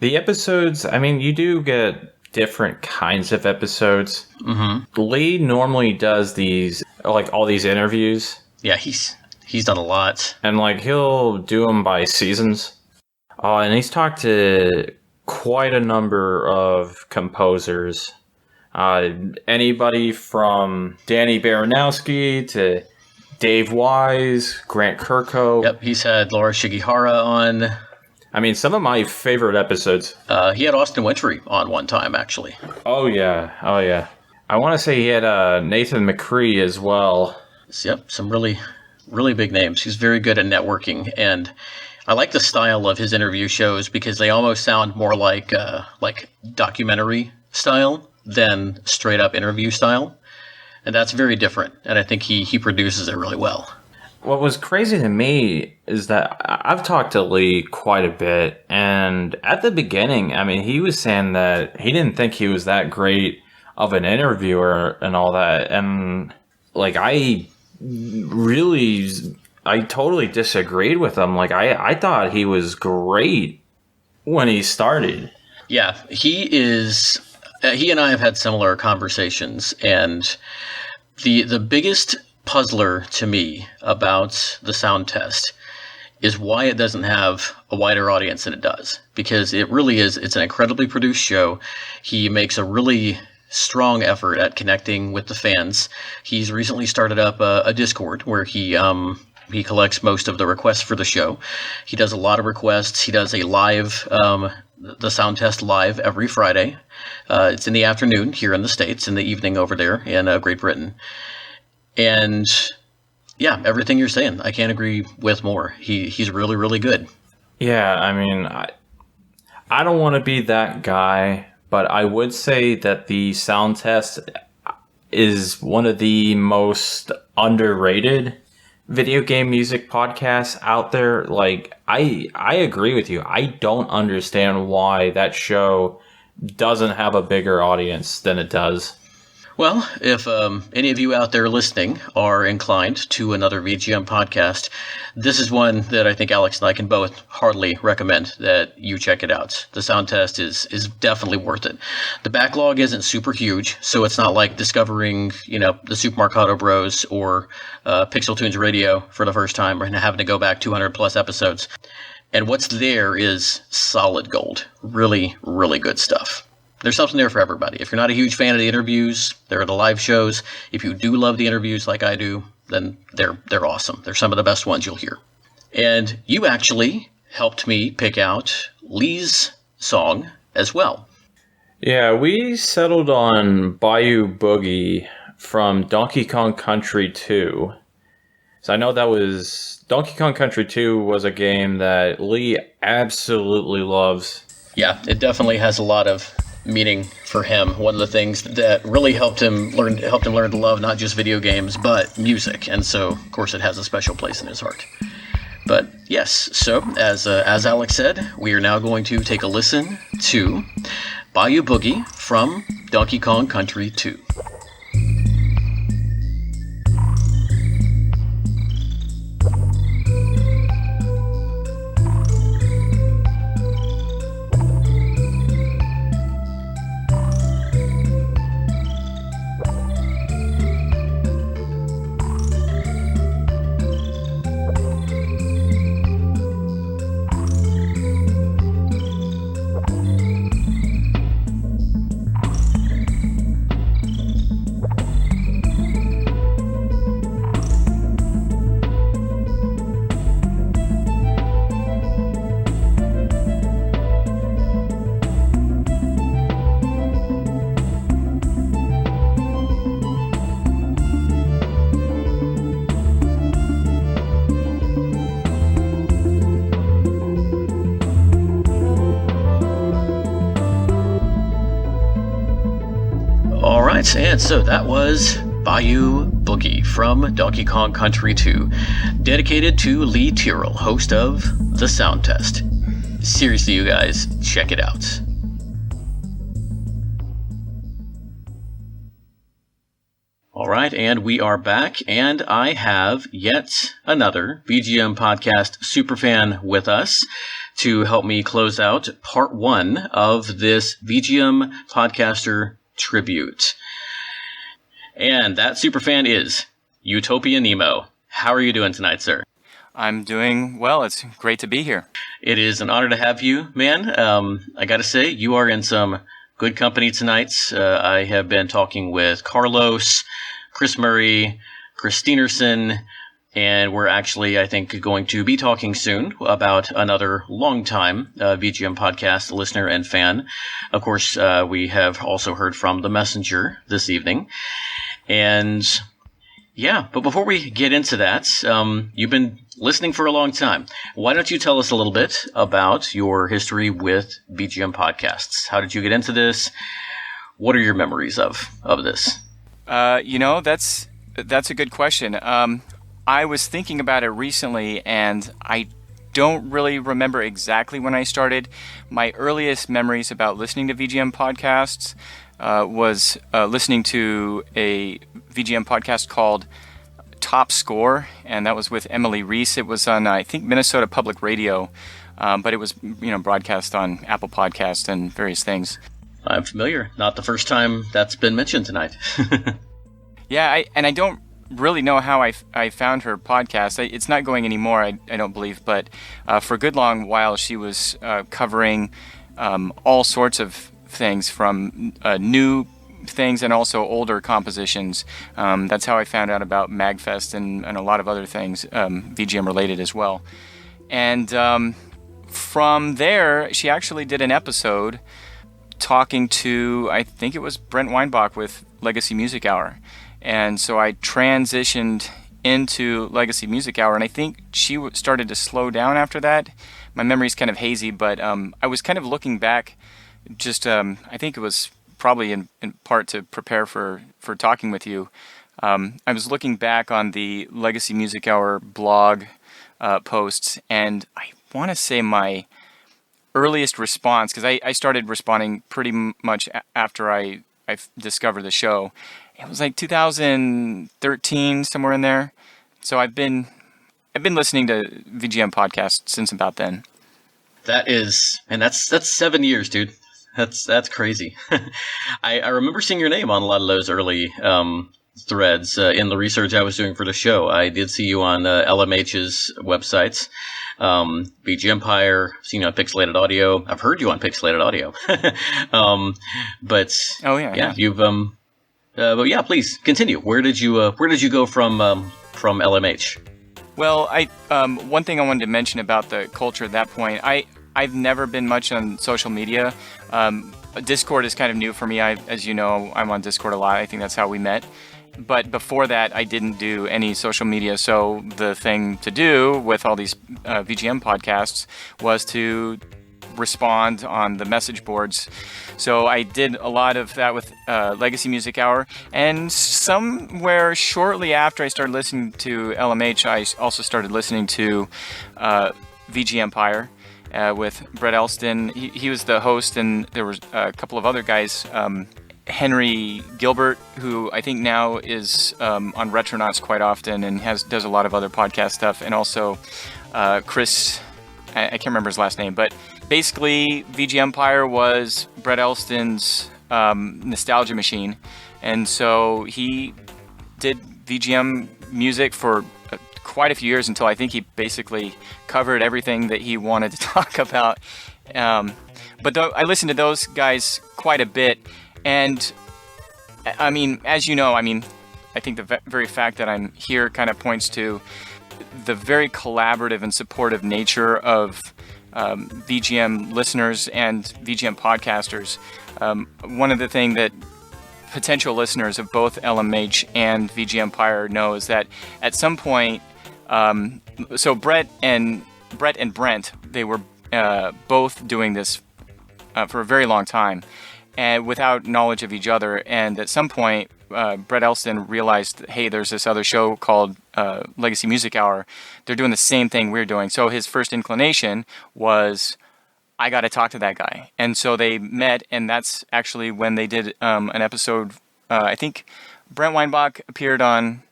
The episodes, I mean, you do get different kinds of episodes. Mm-hmm. Lee normally does these, like, all these interviews. Yeah, he's done a lot. And, like, he'll do them by seasons. And he's talked to quite a number of composers. Anybody from Danny Baranowski to Dave Wise, Grant Kirkhope. Yep, he's had Laura Shigihara on. I mean, some of my favorite episodes. He had Austin Wintry on one time, actually. Oh, yeah. I want to say he had Nathan McCree as well. Yep, some really, really big names. He's very good at networking, and I like the style of his interview shows because they almost sound more like documentary style than straight up interview style. And that's very different, and I think he produces it really well. What was crazy to me is that I've talked to Lee quite a bit, and at the beginning, I mean, he was saying that he didn't think he was that great of an interviewer and all that, and, like, I totally disagreed with him. Like, I thought he was great when he started. Yeah, he and I have had similar conversations, and the biggest puzzler to me about the Sound Test is why it doesn't have a wider audience than it does, because it really is, it's an incredibly produced show. He makes a really strong effort at connecting with the fans. He's recently started up a Discord where he collects most of the requests for the show. He does a lot of requests. He does a live, the Sound Test live every Friday. It's in the afternoon here in the States, in the evening over there in Great Britain. And yeah, everything you're saying, I can't agree with more. He's really, really good. Yeah, I mean, I don't want to be that guy, but I would say that the Sound Test is one of the most underrated video game music podcasts out there. Like, I agree with you. I don't understand why that show doesn't have a bigger audience than it does. Well, if any of you out there listening are inclined to another VGM podcast, this is one that I think Alex and I can both heartily recommend that you check it out. The Sound Test is definitely worth it. The backlog isn't super huge, so it's not like discovering, the Super Marcato Bros or Pixel Tunes Radio for the first time and having to go back 200 plus episodes. And what's there is solid gold. Really, really good stuff. There's something there for everybody. If you're not a huge fan of the interviews, there are the live shows. If you do love the interviews like I do, then they're awesome. They're some of the best ones you'll hear. And you actually helped me pick out Lee's song as well. Yeah, we settled on Bayou Boogie from Donkey Kong Country 2. So I know that was... Donkey Kong Country 2 was a game that Lee absolutely loves. Yeah, it definitely has a lot of meaning for him. One of the things that really helped him learn to love not just video games but music, and so of course it has a special place in his heart. But yes, so as Alex said, we are now going to take a listen to Bayou Boogie from Donkey Kong Country 2. right, and so that was Bayou Boogie from Donkey Kong Country 2, dedicated to Lee Tyrrell, host of The Sound Test. Seriously, you guys, check it out. Alright, and we are back, and I have yet another VGM podcast superfan with us to help me close out part 1 of this VGM podcaster tribute. And that superfan is Utopia Nemo. How are you doing tonight, sir? I'm doing well. It's great to be here. It is an honor to have you, man. I gotta say, you are in some good company tonight. I have been talking with Carlos, Chris Murray, Chris Steenerson, and we're actually, I think, going to be talking soon about another longtime VGM podcast listener and fan. Of course, we have also heard from The Messenger this evening. And yeah, but before we get into that, you've been listening for a long time. Why don't you tell us a little bit about your history with VGM podcasts? How did you get into this? What are your memories of this? That's a good question. I was thinking about it recently, and I don't really remember exactly when I started. My earliest memories about listening to VGM podcasts was listening to a VGM podcast called Top Score, and that was with Emily Reese. It was on, I think, Minnesota Public Radio, but it was, broadcast on Apple Podcasts and various things. I'm familiar. Not the first time that's been mentioned tonight. Yeah, I don't really know how I found her podcast. It's not going anymore, I don't believe, but for a good long while she was covering all sorts of things, from new things and also older compositions. That's how I found out about MagFest and a lot of other things, VGM related as well. And from there, she actually did an episode talking to, I think it was Brent Weinbach with Legacy Music Hour. And so I transitioned into Legacy Music Hour, and I think she started to slow down after that. My memory's kind of hazy, but I was kind of looking back, just I think it was probably in part to prepare for talking with you. I was looking back on the Legacy Music Hour blog posts, and I want to say my earliest response, because I started responding pretty much after I discovered the show. It was like 2013, somewhere in there. So I've been listening to VGM podcasts since about then. That's 7 years, dude. That's crazy. I remember seeing your name on a lot of those early threads in the research I was doing for the show. I did see you on LMH's websites, VG Empire, seen you on Pixelated Audio. I've heard you on Pixelated Audio. But oh yeah. You've but yeah, please continue. Where did you go from LMH? Well, one thing I wanted to mention about the culture at that point, I've never been much on social media. Discord is kind of new for me. As you know, I'm on Discord a lot. I think that's how we met. But before that, I didn't do any social media. So the thing to do with all these VGM podcasts was to respond on the message boards. So I did a lot of that with Legacy Music Hour, and somewhere shortly after I started listening to LMH, I also started listening to VG Empire with Brett Elston. He was the host, and there was a couple of other guys, Henry Gilbert, who I think now is on Retronauts quite often and does a lot of other podcast stuff, and also Chris, I can't remember his last name, but basically, VG Empire was Brett Elston's nostalgia machine, and so he did VGM music for quite a few years until I think he basically covered everything that he wanted to talk about. But I listened to those guys quite a bit, and I mean, as you know, I think the very fact that I'm here kind of points to the very collaborative and supportive nature of VGM listeners and VGM podcasters. One of the things that potential listeners of both LMH and VG Empire know is that at some point, so Brett and Brent, they were both doing this for a very long time, and without knowledge of each other. And at some point, Brett Elston realized, hey, there's this other show called Legacy Music Hour. They're doing the same thing we're doing. So his first inclination was, I got to talk to that guy. And so they met, and that's actually when they did an episode. I think Brent Weinbach appeared on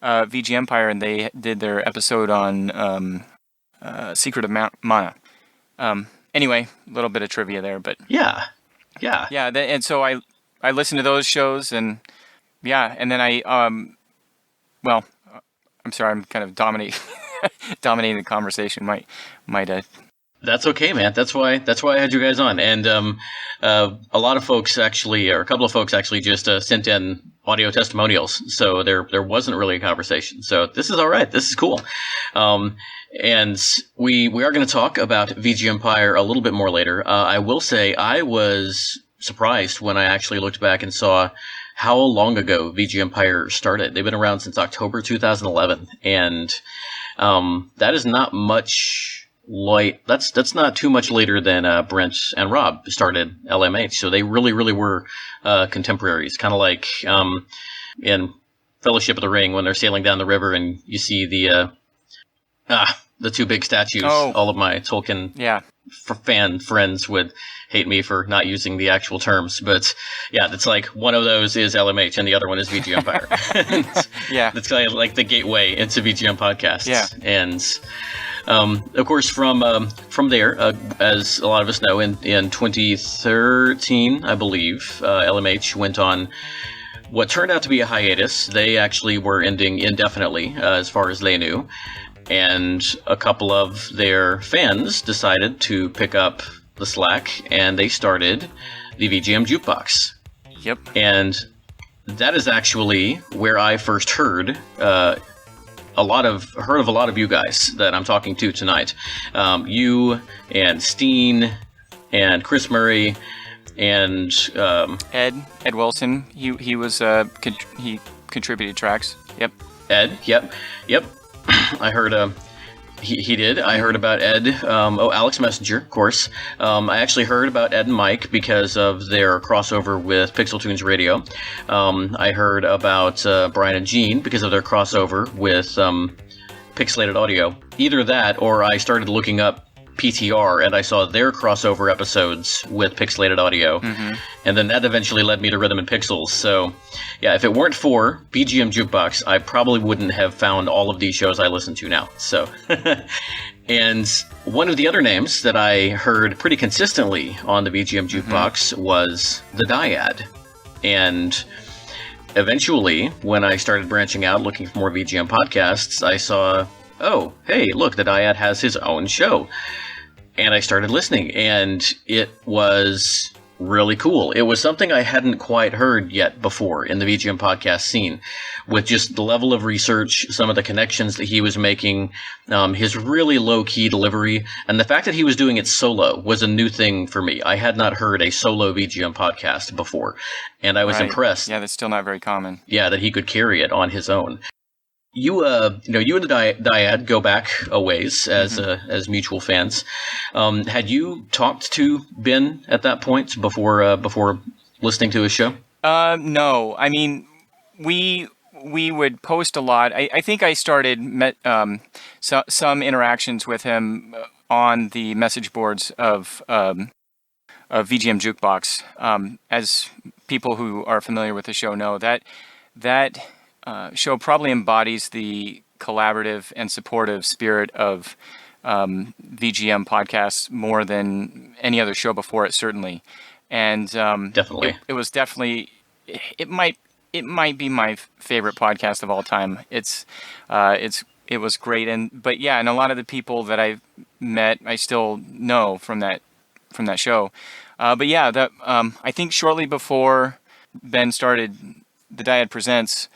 VG Empire, and they did their episode on Secret of Mana. Anyway, a little bit of trivia there, but Yeah. And so I listened to those shows, and and then I'm sorry, I'm kind of dominating the conversation. Might That's okay, man. That's why I had you guys on. And a lot of folks actually, or a couple of folks actually, just sent in audio testimonials. So there wasn't really a conversation. So this is all right. This is cool. And we are going to talk about VG Empire a little bit more later. I will say I was surprised when I actually looked back and saw how long ago VG Empire started. They've been around since October 2011, and that is not much. That's not too much later than Brent and Rob started LMH. So they really were contemporaries, kind of like in Fellowship of the Ring when they're sailing down the river and you see the two big statues. Oh. All of my Tolkien fan friends would hate me for not using the actual terms, but yeah, it's like one of those is LMH and the other one is VG Empire. It's kind of like the gateway into VGM podcasts. Yeah, and of course, from there, as a lot of us know, in 2013, I believe, LMH went on what turned out to be a hiatus. They actually were ending indefinitely, as far as they knew, and a couple of their fans decided to pick up the slack, and they started the VGM Jukebox. Yep. And that is actually where I first heard a lot of you guys that I'm talking to tonight. You and Steen and Chris Murray and Ed Wilson. He was he contributed tracks. Yep. Ed. Yep. I heard he did. I heard about Ed. Alex Messenger, of course. I actually heard about Ed and Mike because of their crossover with Pixel Tunes Radio. I heard about Brian and Gene because of their crossover with Pixelated Audio. Either that, or I started looking up PTR and I saw their crossover episodes with Pixelated Audio. Mm-hmm. And then that eventually led me to Rhythm and Pixels. So, yeah, if it weren't for BGM Jukebox, I probably wouldn't have found all of these shows I listen to now. So, and one of the other names that I heard pretty consistently on the BGM Jukebox was the Dyad. And eventually, when I started branching out looking for more VGM podcasts, I saw, oh, hey, look, the Dyad has his own show. And I started listening, and it was really cool. It was something I hadn't quite heard yet before in the VGM podcast scene, with just the level of research, some of the connections that he was making, his really low-key delivery, and the fact that he was doing it solo was a new thing for me. I had not heard a solo VGM podcast before, and I was impressed. Yeah, that's still not very common. Yeah, that he could carry it on his own. You and the Dyad go back a ways as mutual fans. Had you talked to Ben at that point before listening to his show? No. I mean, we would post a lot. I think I started some interactions with him on the message boards of VGM Jukebox. As people who are familiar with the show know, that show probably embodies the collaborative and supportive spirit of VGM podcasts more than any other show before it, certainly. And definitely, it was definitely it might be my favorite podcast of all time. It was great, and a lot of the people that I've met I still know from that show. I think shortly before Ben started the Dyad Presents,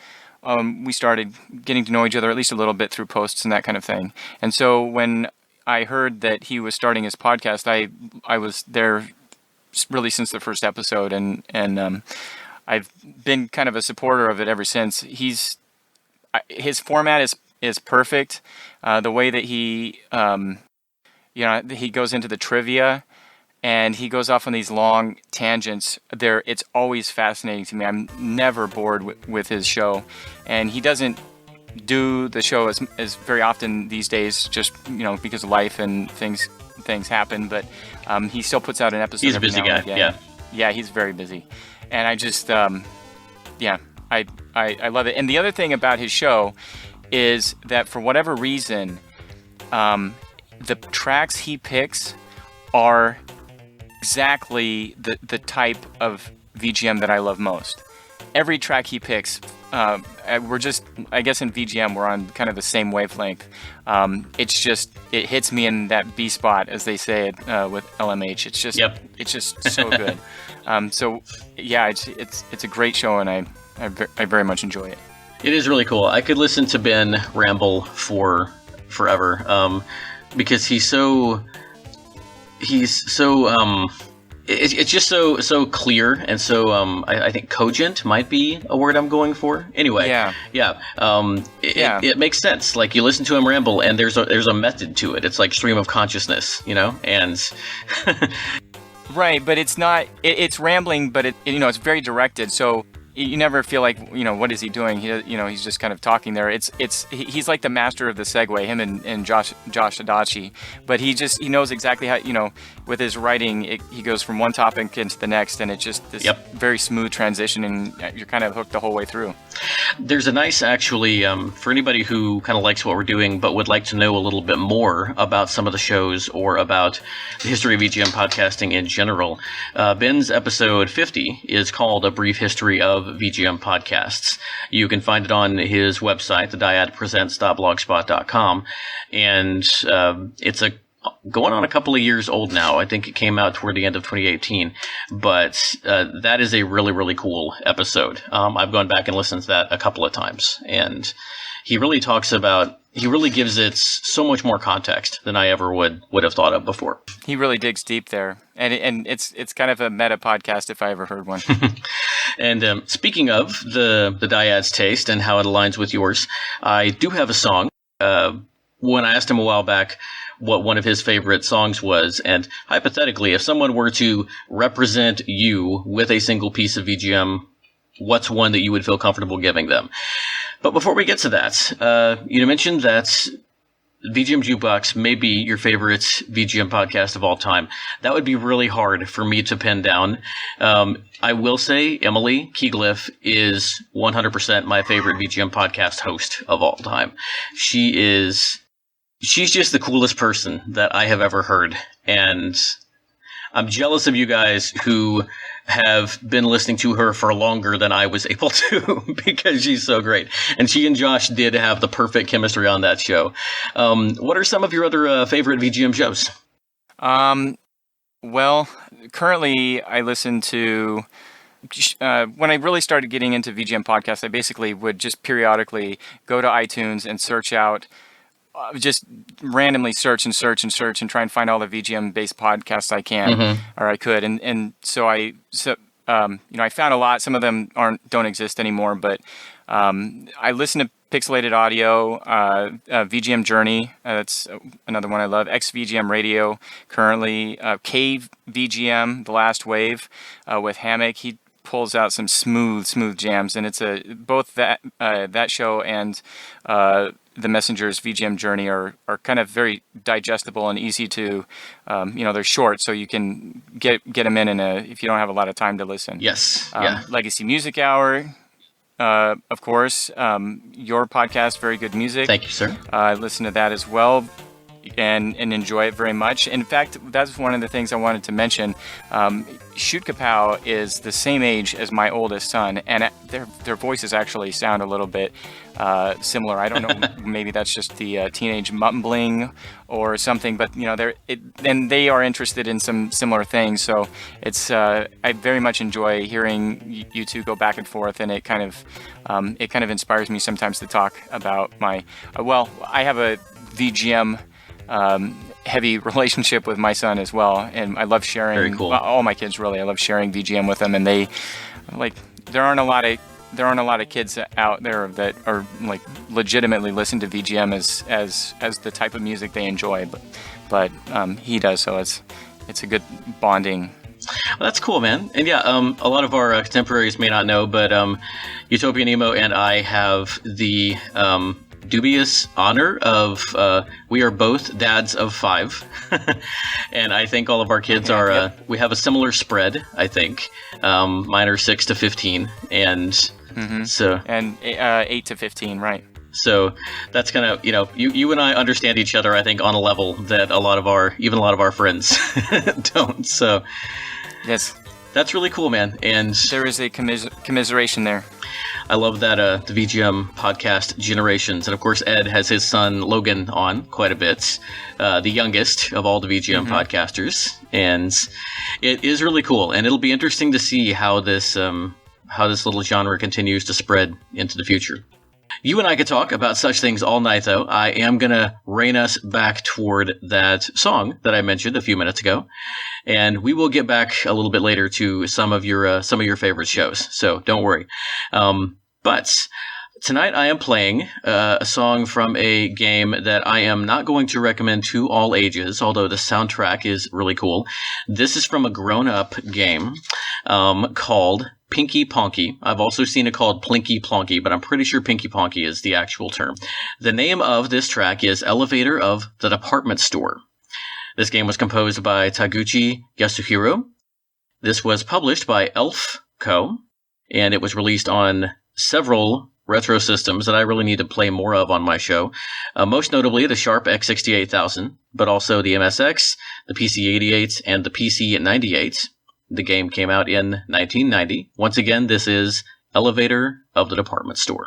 we started getting to know each other at least a little bit through posts and that kind of thing. And so when I heard that he was starting his podcast, I was there really since the first episode, and I've been kind of a supporter of it ever since. His format is perfect. The way that he he goes into the trivia and he goes off on these long tangents. It's always fascinating to me. I'm never bored with his show, and he doesn't do the show as very often these days, just because of life and things happen. But he still puts out an episode. He's a busy guy. Yeah, he's very busy, and I just I love it. And the other thing about his show is that for whatever reason, the tracks he picks are exactly the type of VGM that I love most. Every track he picks, we're just, I guess in VGM, we're on kind of the same wavelength. It hits me in that B spot, as they say it with LMH. It's just so good. So yeah, it's a great show, and I very much enjoy it. It is really cool. I could listen to Ben ramble for forever, because he's so it's just so clear, and so I think cogent might be a word I'm going for. Anyway, it makes sense. Like, you listen to him ramble, and there's a method to it. It's like stream of consciousness, and right. But it's not. It's rambling, but it's very directed. So you never feel like, what is he doing? He's just kind of talking there. He's like the master of the segue, him and Josh Adachi. But he knows exactly how, with his writing, he goes from one topic into the next, and it's just this very smooth transition, and you're kind of hooked the whole way through. There's a nice, actually, for anybody who kind of likes what we're doing, but would like to know a little bit more about some of the shows or about the history of VGM podcasting in general. Ben's episode 50 is called A Brief History of VGM Podcasts. You can find it on his website, thedyadpresents.blogspot.com, and it's going on a couple of years old now. I think it came out toward the end of 2018, but that is a really, really cool episode. I've gone back and listened to that a couple of times, and he really gives it so much more context than I ever would have thought of before. He really digs deep there, and it's kind of a meta podcast if I ever heard one. And speaking of the Dyad's taste and how it aligns with yours, I do have a song. When I asked him a while back what one of his favorite songs was, and hypothetically, if someone were to represent you with a single piece of VGM, what's one that you would feel comfortable giving them? But before we get to that, you mentioned that VGM Jukebox may be your favorite VGM podcast of all time. That would be really hard for me to pin down. I will say Emily Keegliff is 100% my favorite VGM podcast host of all time. She's just the coolest person that I have ever heard. And I'm jealous of you guys who have been listening to her for longer than I was able to, because she's so great. And she and Josh did have the perfect chemistry on that show. What are some of your other favorite VGM shows? Well, currently I listen to... when I really started getting into VGM podcasts, I basically would just periodically go to iTunes and search out, just randomly search and try and find all the VGM-based podcasts I can, or I could. And so I found a lot. Some of them don't exist anymore, but I listen to Pixelated Audio, VGM Journey, that's another one I love, XVGM Radio currently, Cave VGM, The Last Wave, with Hammock. He pulls out some smooth jams, and it's both that show and the Messenger's VGM Journey are kind of very digestible and easy to, they're short, so you can get them in if you don't have a lot of time to listen. Yes. Yeah. Legacy Music Hour, of course. Your podcast, Very Good Music. Thank you, sir. I listen to that as well and enjoy it very much. In fact, that's one of the things I wanted to mention. Shoot Kapow is the same age as my oldest son, and their voices actually sound a little bit similar. I don't know, maybe that's just the teenage mumbling or something, but and they are interested in some similar things. So it's I very much enjoy hearing you two go back and forth, and it kind of inspires me sometimes to talk about my. I have a VGM heavy relationship with my son as well, and I love sharing. Very cool. All my kids, really. I love sharing VGM with them, and they there aren't a lot of kids out there that are legitimately listen to VGM as the type of music they enjoy, but he does, so it's a good bonding. Well, that's cool, man. And yeah, a lot of our contemporaries may not know, but Utopian Emo and I have the dubious honor of we are both dads of 5, and I think all of our kids are. We have a similar spread. I think mine are 6 to 15, and so 8 to 15, right? So that's kind of you and I understand each other. I think on a level that a lot of our friends don't. So yes, that's really cool, man. And there is a commiseration there. I love that the VGM podcast Generations, and of course Ed has his son Logan on quite a bit, the youngest of all the VGM podcasters, and it is really cool. And it'll be interesting to see how this little genre continues to spread into the future. You and I could talk about such things all night, though. I am going to rein us back toward that song that I mentioned a few minutes ago, and we will get back a little bit later to some of your favorite shows. So don't worry. But tonight I am playing a song from a game that I am not going to recommend to all ages, although the soundtrack is really cool. This is from a grown-up game called Pinky Ponky. I've also seen it called Plinky Plonky, but I'm pretty sure Pinky Ponky is the actual term. The name of this track is Elevator of the Department Store. This game was composed by Taguchi Yasuhiro. This was published by Elf Co., and it was released on several retro systems that I really need to play more of on my show. Most notably the Sharp X68000, but also the MSX, the PC-88, and the PC-98. The game came out in 1990. Once again, this is Elevator of the Department Store.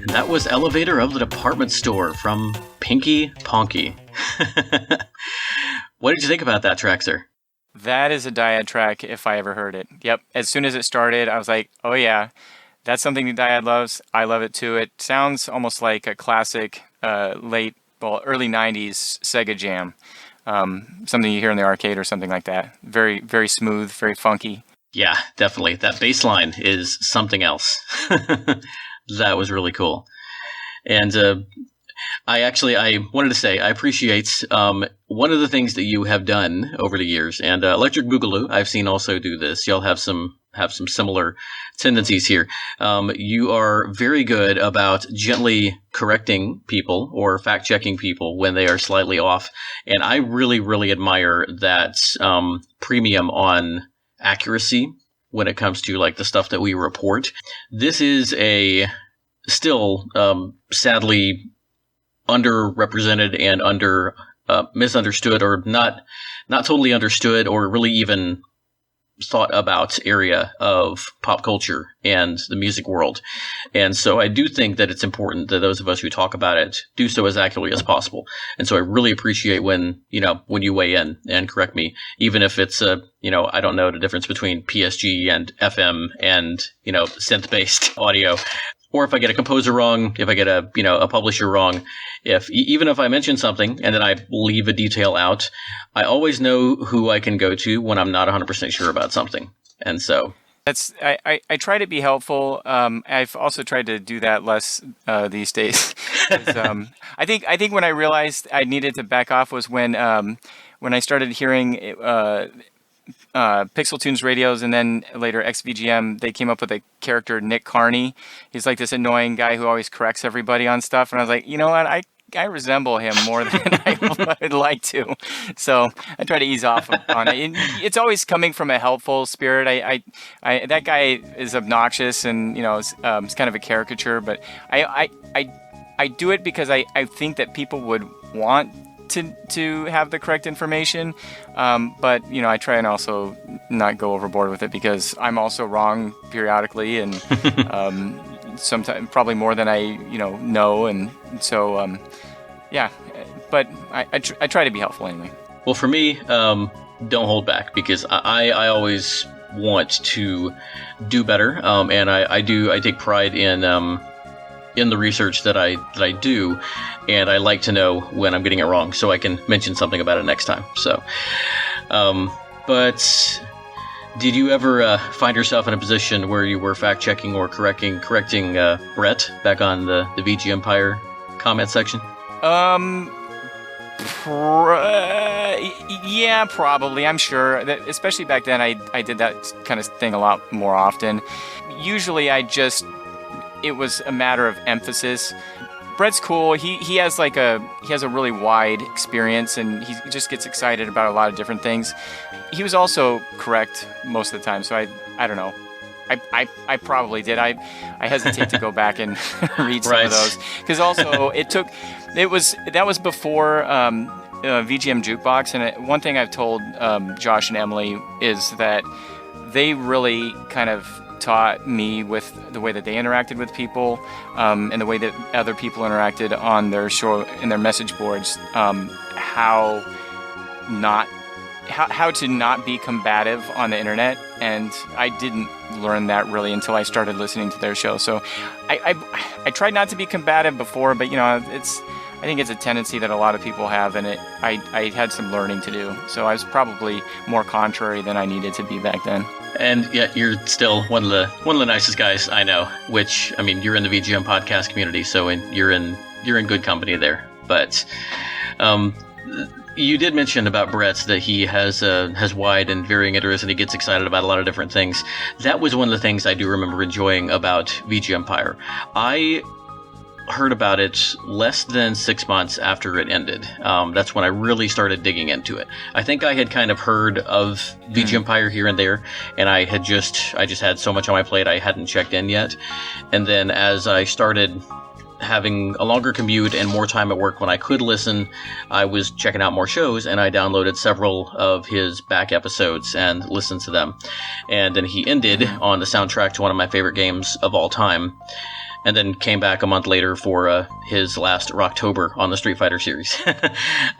That was Elevator of the Department Store from Pinky Ponky. What did you think about that track, sir? That is a Dyad track if I ever heard it. Yep. As soon as it started, I was like, oh yeah, that's something the Dyad loves. I love it too. It sounds almost like a classic early 90s Sega jam. Something you hear in the arcade or something like that. Very, very smooth, very funky. Yeah, definitely. That bass line is something else. That was really cool. And I wanted to say I appreciate one of the things that you have done over the years, and Electric Boogaloo I've seen also do this. Y'all have some similar tendencies here. You are very good about gently correcting people or fact checking people when they are slightly off, and I really, really admire that premium on accuracy when it comes to like the stuff that we report. This is a still sadly underrepresented and misunderstood, or not totally understood, or really even thought about area of pop culture and the music world. And so I do think that it's important that those of us who talk about it do so as accurately as possible. And so I really appreciate when you weigh in and correct me, even if it's I don't know the difference between PSG and FM and, synth-based audio. Or if I get a composer wrong, if I get a publisher wrong, even if I mention something and then I leave a detail out, I always know who I can go to when I'm not 100% sure about something. And so I try to be helpful. I've also tried to do that less these days. I think when I realized I needed to back off was when I started hearing Pixel Tunes radios, and then later XVGM, they came up with a character, Nick Carney. He's like this annoying guy who always corrects everybody on stuff. And I was like, you know what? I resemble him more than I would like to. So I try to ease off on it. It's always coming from a helpful spirit. That guy is obnoxious and, it's kind of a caricature, but I do it because I think that people would want to have the correct information, but I try and also not go overboard with it because I'm also wrong periodically, and sometimes probably more than I know, and so but I try to be helpful anyway. Well, for me, don't hold back, because I always want to do better, and I take pride in the research that I do, and I like to know when I'm getting it wrong so I can mention something about it next time. So, but did you ever find yourself in a position where you were fact-checking or correcting Brett back on the VG Empire comment section? Yeah, probably. I'm sure that, especially back then, I did that kind of thing a lot more often. Usually it was a matter of emphasis. Brett's cool. He has a really wide experience, and he just gets excited about a lot of different things. He was also correct most of the time, so I don't know. I probably did. I hesitate to go back and read some of those, because also that was before VGM Jukebox, and one thing I've told Josh and Emily is that they really kind of taught me with the way that they interacted with people, and the way that other people interacted on their show and their message boards, how to not be combative on the internet. And I didn't learn that really until I started listening to their show. So I tried not to be combative before, but I think it's a tendency that a lot of people have, and I had some learning to do. So I was probably more contrary than I needed to be back then. And yet you're still one of the nicest guys I know, which, I mean, you're in the VGM podcast community, so you're in good company there. But you did mention about Brett that he has wide and varying interests, and he gets excited about a lot of different things. That was one of the things I do remember enjoying about VG Empire. I heard about it less than 6 months after it ended. That's when I really started digging into it. I think I had kind of heard of VG Empire here and there, and I just had so much on my plate I hadn't checked in yet. And then as I started having a longer commute and more time at work when I could listen, I was checking out more shows, and I downloaded several of his back episodes and listened to them. And then he ended on the soundtrack to one of my favorite games of all time, and then came back a month later for his last Rocktober on the Street Fighter series.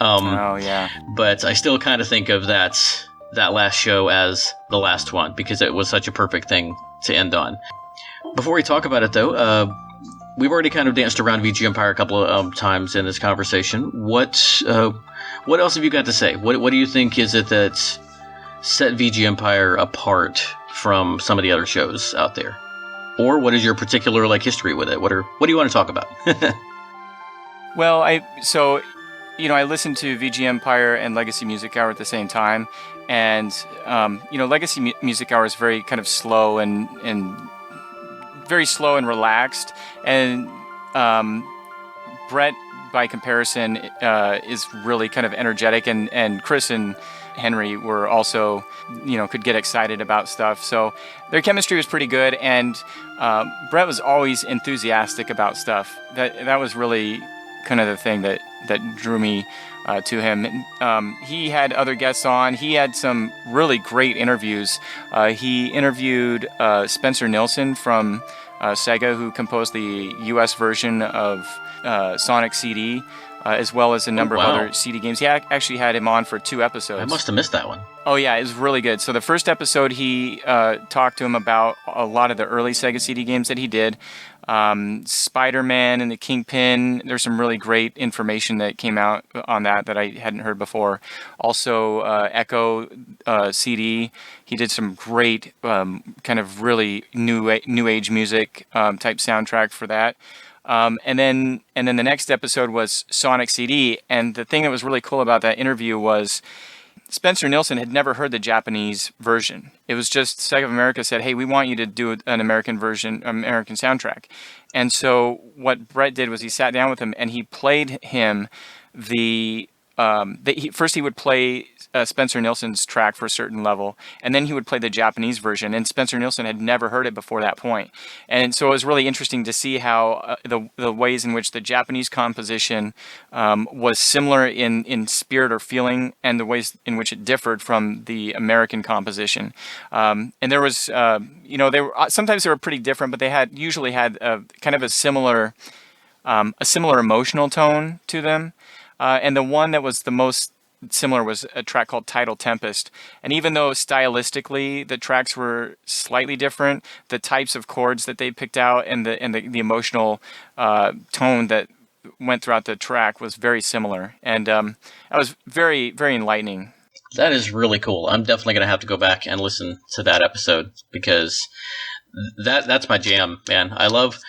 Oh, yeah. But I still kind of think of that last show as the last one, because it was such a perfect thing to end on. Before we talk about it, though, we've already kind of danced around VG Empire a couple of times in this conversation. What else have you got to say? What do you think is it that set VG Empire apart from some of the other shows out there? Or what is your particular history with it? What do you want to talk about? Well, I listened to VG Empire and Legacy Music Hour at the same time, and Legacy Music Hour is very kind of slow and very slow and relaxed, and Brett, by comparison, is really kind of energetic, and Chris and Henry were also, could get excited about stuff. So their chemistry was pretty good, and Brett was always enthusiastic about stuff. That was really kind of the thing that drew me to him. He had other guests on. He had some really great interviews. He interviewed Spencer Nilsson from Sega, who composed the US version of Sonic CD, as well as a number of other CD games. He actually had him on for 2 episodes. I must have missed that one. Oh yeah, it was really good. So the first episode, he talked to him about a lot of the early Sega CD games that he did. Spider-Man and the Kingpin. There's some really great information that came out on that I hadn't heard before. Also, Echo CD. He did some great kind of really new age music type soundtrack for that. And then the next episode was Sonic CD. And the thing that was really cool about that interview was Spencer Nilsson had never heard the Japanese version. It was just Sega of America said, hey, we want you to do an American version, American soundtrack. And so what Brett did was he sat down with him and he played him first he would play Spencer Nilsson's track for a certain level, and then he would play the Japanese version, and Spencer Nilsson had never heard it before that point. And so it was really interesting to see how the ways in which the Japanese composition was similar in spirit or feeling, and the ways in which it differed from the American composition. And there was, sometimes they were pretty different, but they usually had kind of a similar emotional tone to them. And the one that was the most similar was a track called Tidal Tempest. And even though stylistically the tracks were slightly different, the types of chords that they picked out and the emotional tone that went throughout the track was very similar. And that was very, very enlightening. That is really cool. I'm definitely going to have to go back and listen to that episode because that's my jam, man. I love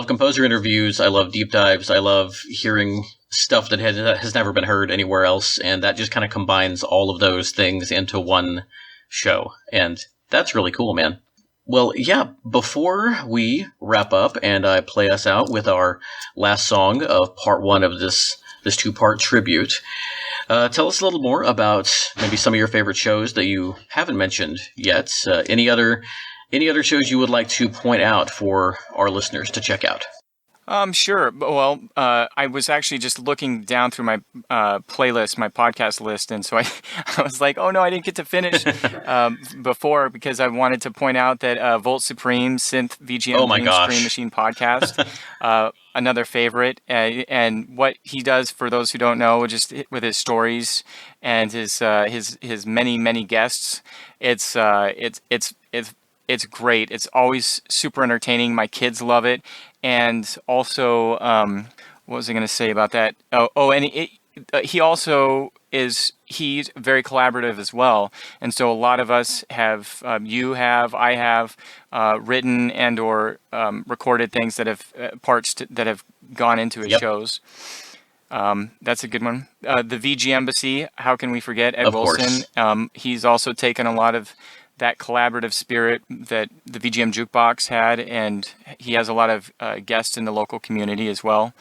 composer interviews. I love deep dives. I love hearing stuff that has never been heard anywhere else, and that just kind of combines all of those things into one show, and that's really cool, man. Well, yeah, before we wrap up and I play us out with our last song of part 1 of this 2-part tribute, tell us a little more about maybe some of your favorite shows that you haven't mentioned yet. Any other shows you would like to point out for our listeners to check out? Sure. Well, I was actually just looking down through my playlist, my podcast list, and so I was like, oh no, I didn't get to finish before because I wanted to point out that Volt Supreme Synth VGM Dream Machine podcast, another favorite, and what he does for those who don't know, just with his stories and his many guests, it's great. It's always super entertaining. My kids love it. And also, what was I going to say about that? He also he's very collaborative as well. And so a lot of us have, I have written and or recorded things that have parts that have gone into his shows. That's a good one. The VG Embassy, how can we forget Ed Wilson? He's also taken a lot of that collaborative spirit that the VGM Jukebox had, and he has a lot of guests in the local community as well.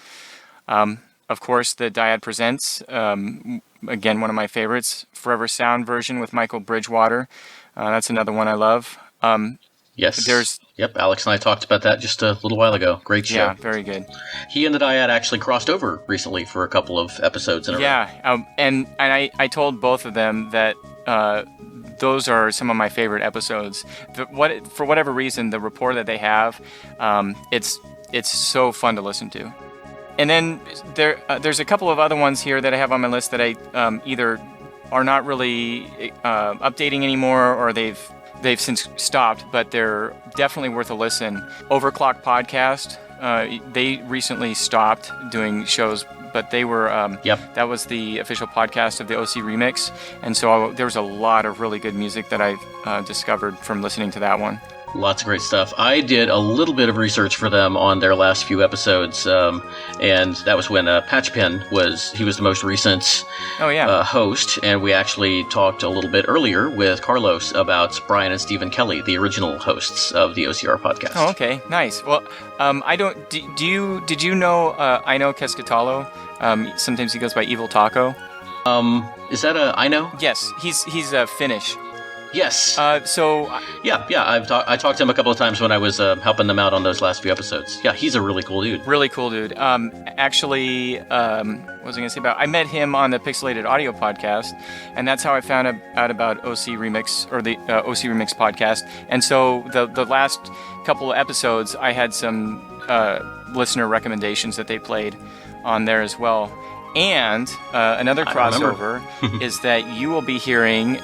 Of course, the Dyad Presents, again, one of my favorites, Forever Sound version with Michael Bridgewater. That's another one I love. Yes. Alex and I talked about that just a little while ago. Great show. Yeah, very good. He and the Dyad actually crossed over recently for a couple of episodes in a row. Yeah, and I told both of them that those are some of my favorite episodes. For whatever reason, the rapport that they have, it's so fun to listen to. And then there's a couple of other ones here that I have on my list that I either are not really updating anymore or they've since stopped, but they're definitely worth a listen. Overclock Podcast, they recently stopped doing shows, but they were, that was the official podcast of the OC Remix, and so there was a lot of really good music that I've discovered from listening to that one. Lots of great stuff. I did a little bit of research for them on their last few episodes, and that was when Patchpin was the most recent host, and we actually talked a little bit earlier with Carlos about Brian and Stephen Kelly, the original hosts of the OCR podcast. Oh, okay, nice. Well, did you know Aino Kescatalo? Sometimes he goes by Evil Taco. Is that Aino? Yes, he's Finnish. Yes. So Yeah. I talked to him a couple of times when I was helping them out on those last few episodes. Yeah, he's a really cool dude. really cool dude. Actually, what was I going to say about? I met him on the Pixelated Audio podcast, and that's how I found out about OC Remix, or the OC Remix podcast. And so the last couple of episodes, I had some listener recommendations that they played on there as well. And another crossover is that you will be hearing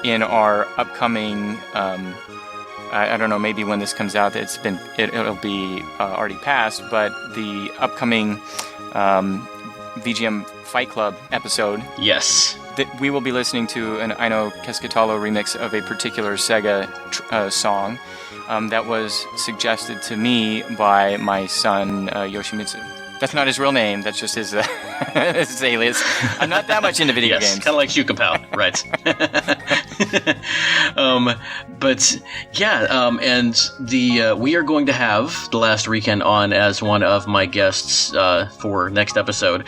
in our upcoming, I don't know, maybe when this comes out, it'll be already passed, but the upcoming VGM Fight Club episode. Yes. That we will be listening to an Aino Keskitalo remix of a particular Sega song that was suggested to me by my son Yoshimitsu. That's not his real name. That's just his, his alias. I'm not that much into video games. Kind of like Shukapow, right? But yeah, and the we are going to have The Last Weekend on as one of my guests for next episode.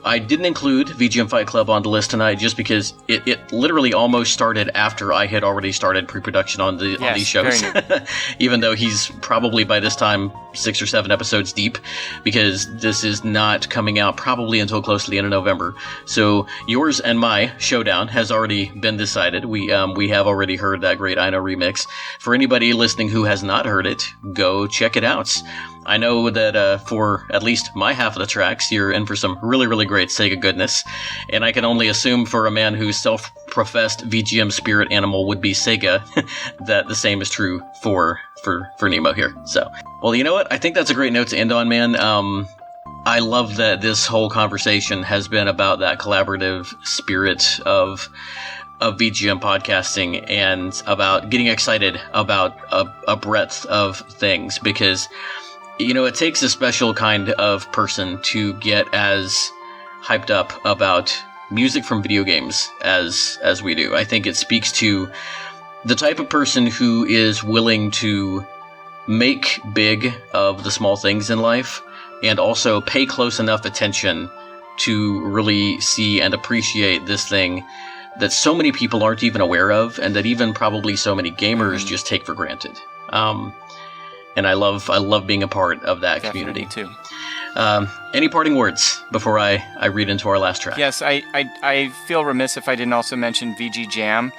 I didn't include VGM Fight Club on the list tonight just because it literally almost started after I had already started pre-production on these shows. Even though he's probably by this time 6 or 7 episodes deep, because this is not coming out probably until close to the end of November. So yours and my showdown has already been decided. We have already heard that great Aino remix. For anybody listening who has not heard it, go check it out. I know that for at least my half of the tracks, you're in for some really, really great Sega goodness. And I can only assume for a man whose self-professed VGM spirit animal would be Sega, that the same is true for Nemo here. So, well, you know what? I think that's a great note to end on, man. I love that this whole conversation has been about that collaborative spirit of VGM podcasting and about getting excited about a breadth of things, because you know, it takes a special kind of person to get as hyped up about music from video games as we do. I think it speaks to the type of person who is willing to make big of the small things in life and also pay close enough attention to really see and appreciate this thing that so many people aren't even aware of, and that even probably so many gamers just take for granted. And I love being a part of that community too. Any parting words before I read into our last track? Yes, I feel remiss if I didn't also mention VG Jam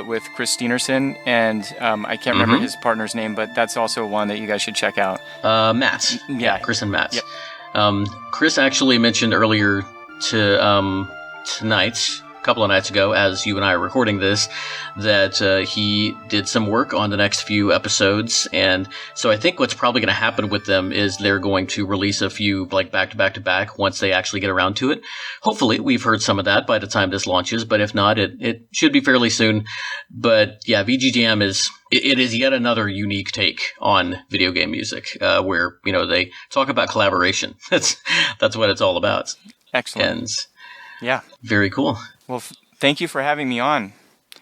with Chris Steenerson, and I can't remember his partner's name, but that's also one that you guys should check out. Matt. Yeah, Chris and Matt. Yep. Chris actually mentioned earlier tonight, a couple of nights ago, as you and I are recording this, that he did some work on the next few episodes, and so I think what's probably going to happen with them is they're going to release a few like back to back once they actually get around to it. Hopefully we've heard some of that by the time this launches, but if not, it should be fairly soon. But yeah, VG Jam is yet another unique take on video game music, where, you know, they talk about collaboration. That's what it's all about. Excellent. And yeah, very cool. Well, thank you for having me on.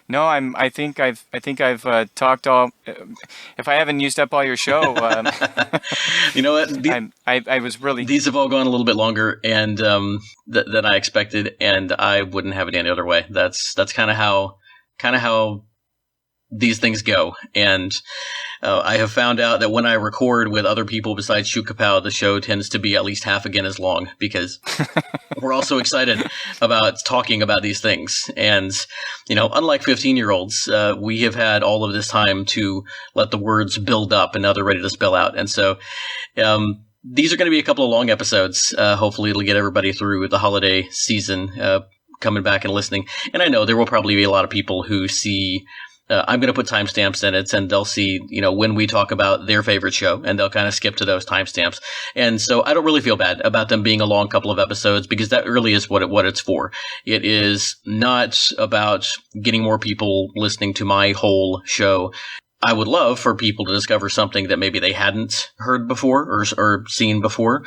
No, I think I've talked all. If I haven't used up all your show, you know what? I was really. These have all gone a little bit longer and than I expected, and I wouldn't have it any other way. That's kind of how these things go. And I have found out that when I record with other people besides Shukapow, the show tends to be at least half again as long, because we're all so excited about talking about these things. And, you know, unlike 15-year-olds, we have had all of this time to let the words build up, and now they're ready to spill out. And so these are going to be a couple of long episodes. Hopefully it'll get everybody through the holiday season, coming back and listening. And I know there will probably be a lot of people who see... I'm going to put timestamps in it, and they'll see, you know, when we talk about their favorite show, and they'll kind of skip to those timestamps. And so I don't really feel bad about them being a long couple of episodes, because that really is what it's for. It is not about getting more people listening to my whole show. I would love for people to discover something that maybe they hadn't heard before or seen before.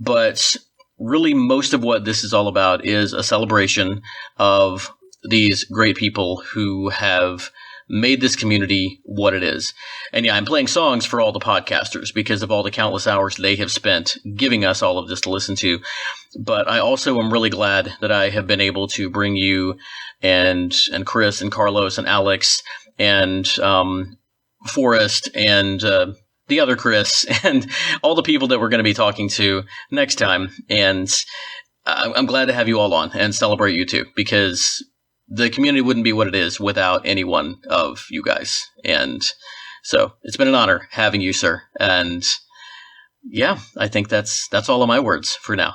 But really, most of what this is all about is a celebration of these great people who have made this community what it is. And yeah, I'm playing songs for all the podcasters because of all the countless hours they have spent giving us all of this to listen to. But I also am really glad that I have been able to bring you and Chris and Carlos and Alex and Forrest and the other Chris and all the people that we're going to be talking to next time. And I'm glad to have you all on and celebrate you too, because the community wouldn't be what it is without any one of you guys. And so it's been an honor having you, sir. And yeah, I think that's all of my words for now.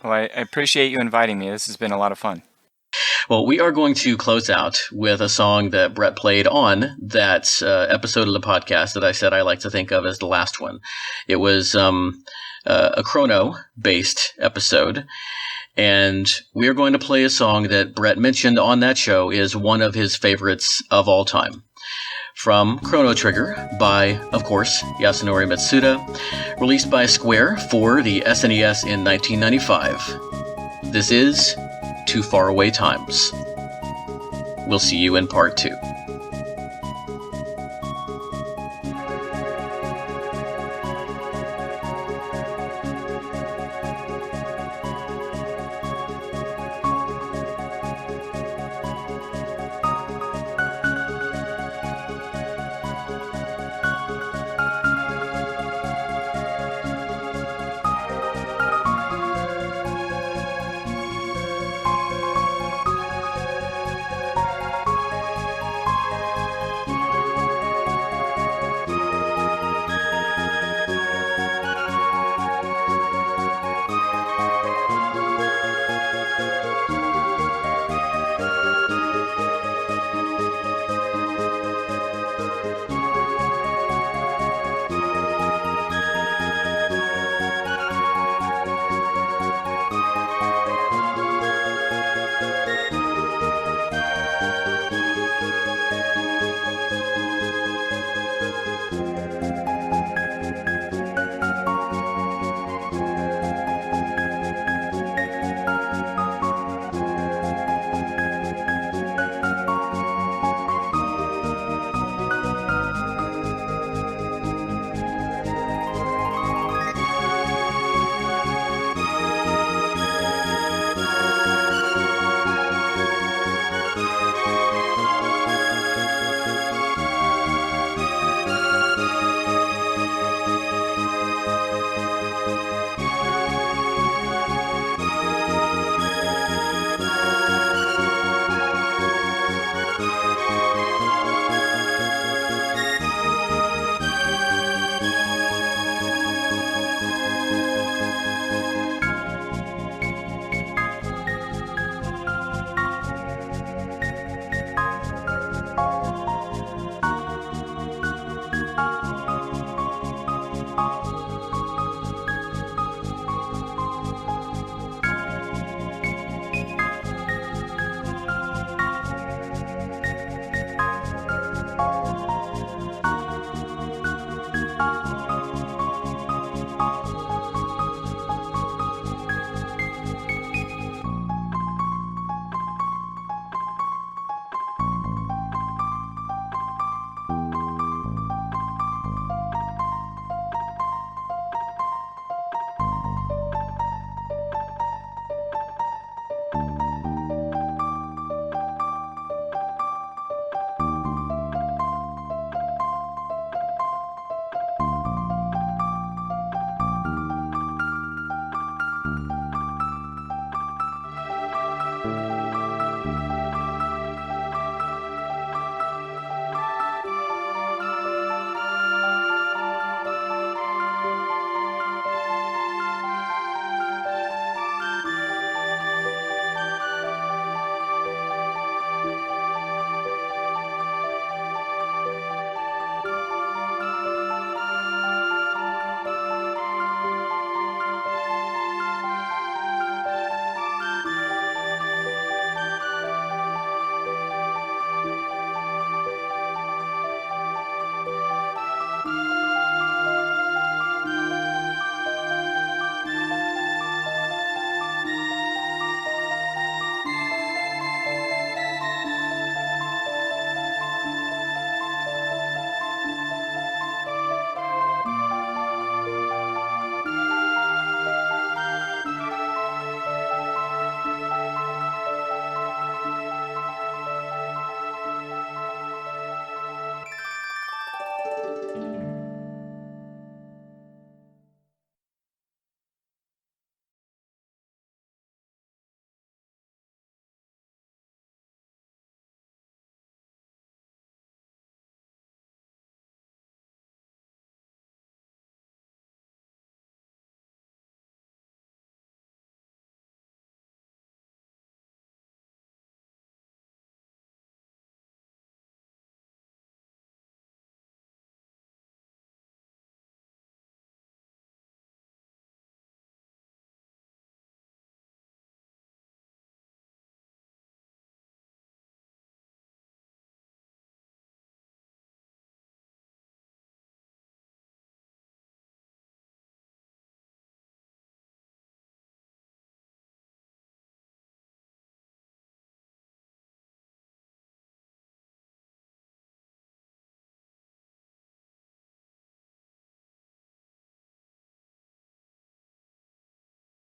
Well, I appreciate you inviting me. This has been a lot of fun. Well, we are going to close out with a song that Brett played on that episode of the podcast that I said I like to think of as the last one. It was a Chrono-based episode. And we are going to play a song that Brett mentioned on that show is one of his favorites of all time. From Chrono Trigger by, of course, Yasunori Mitsuda, released by Square for the SNES in 1995. This is Too Far Away Times. We'll see you in part 2.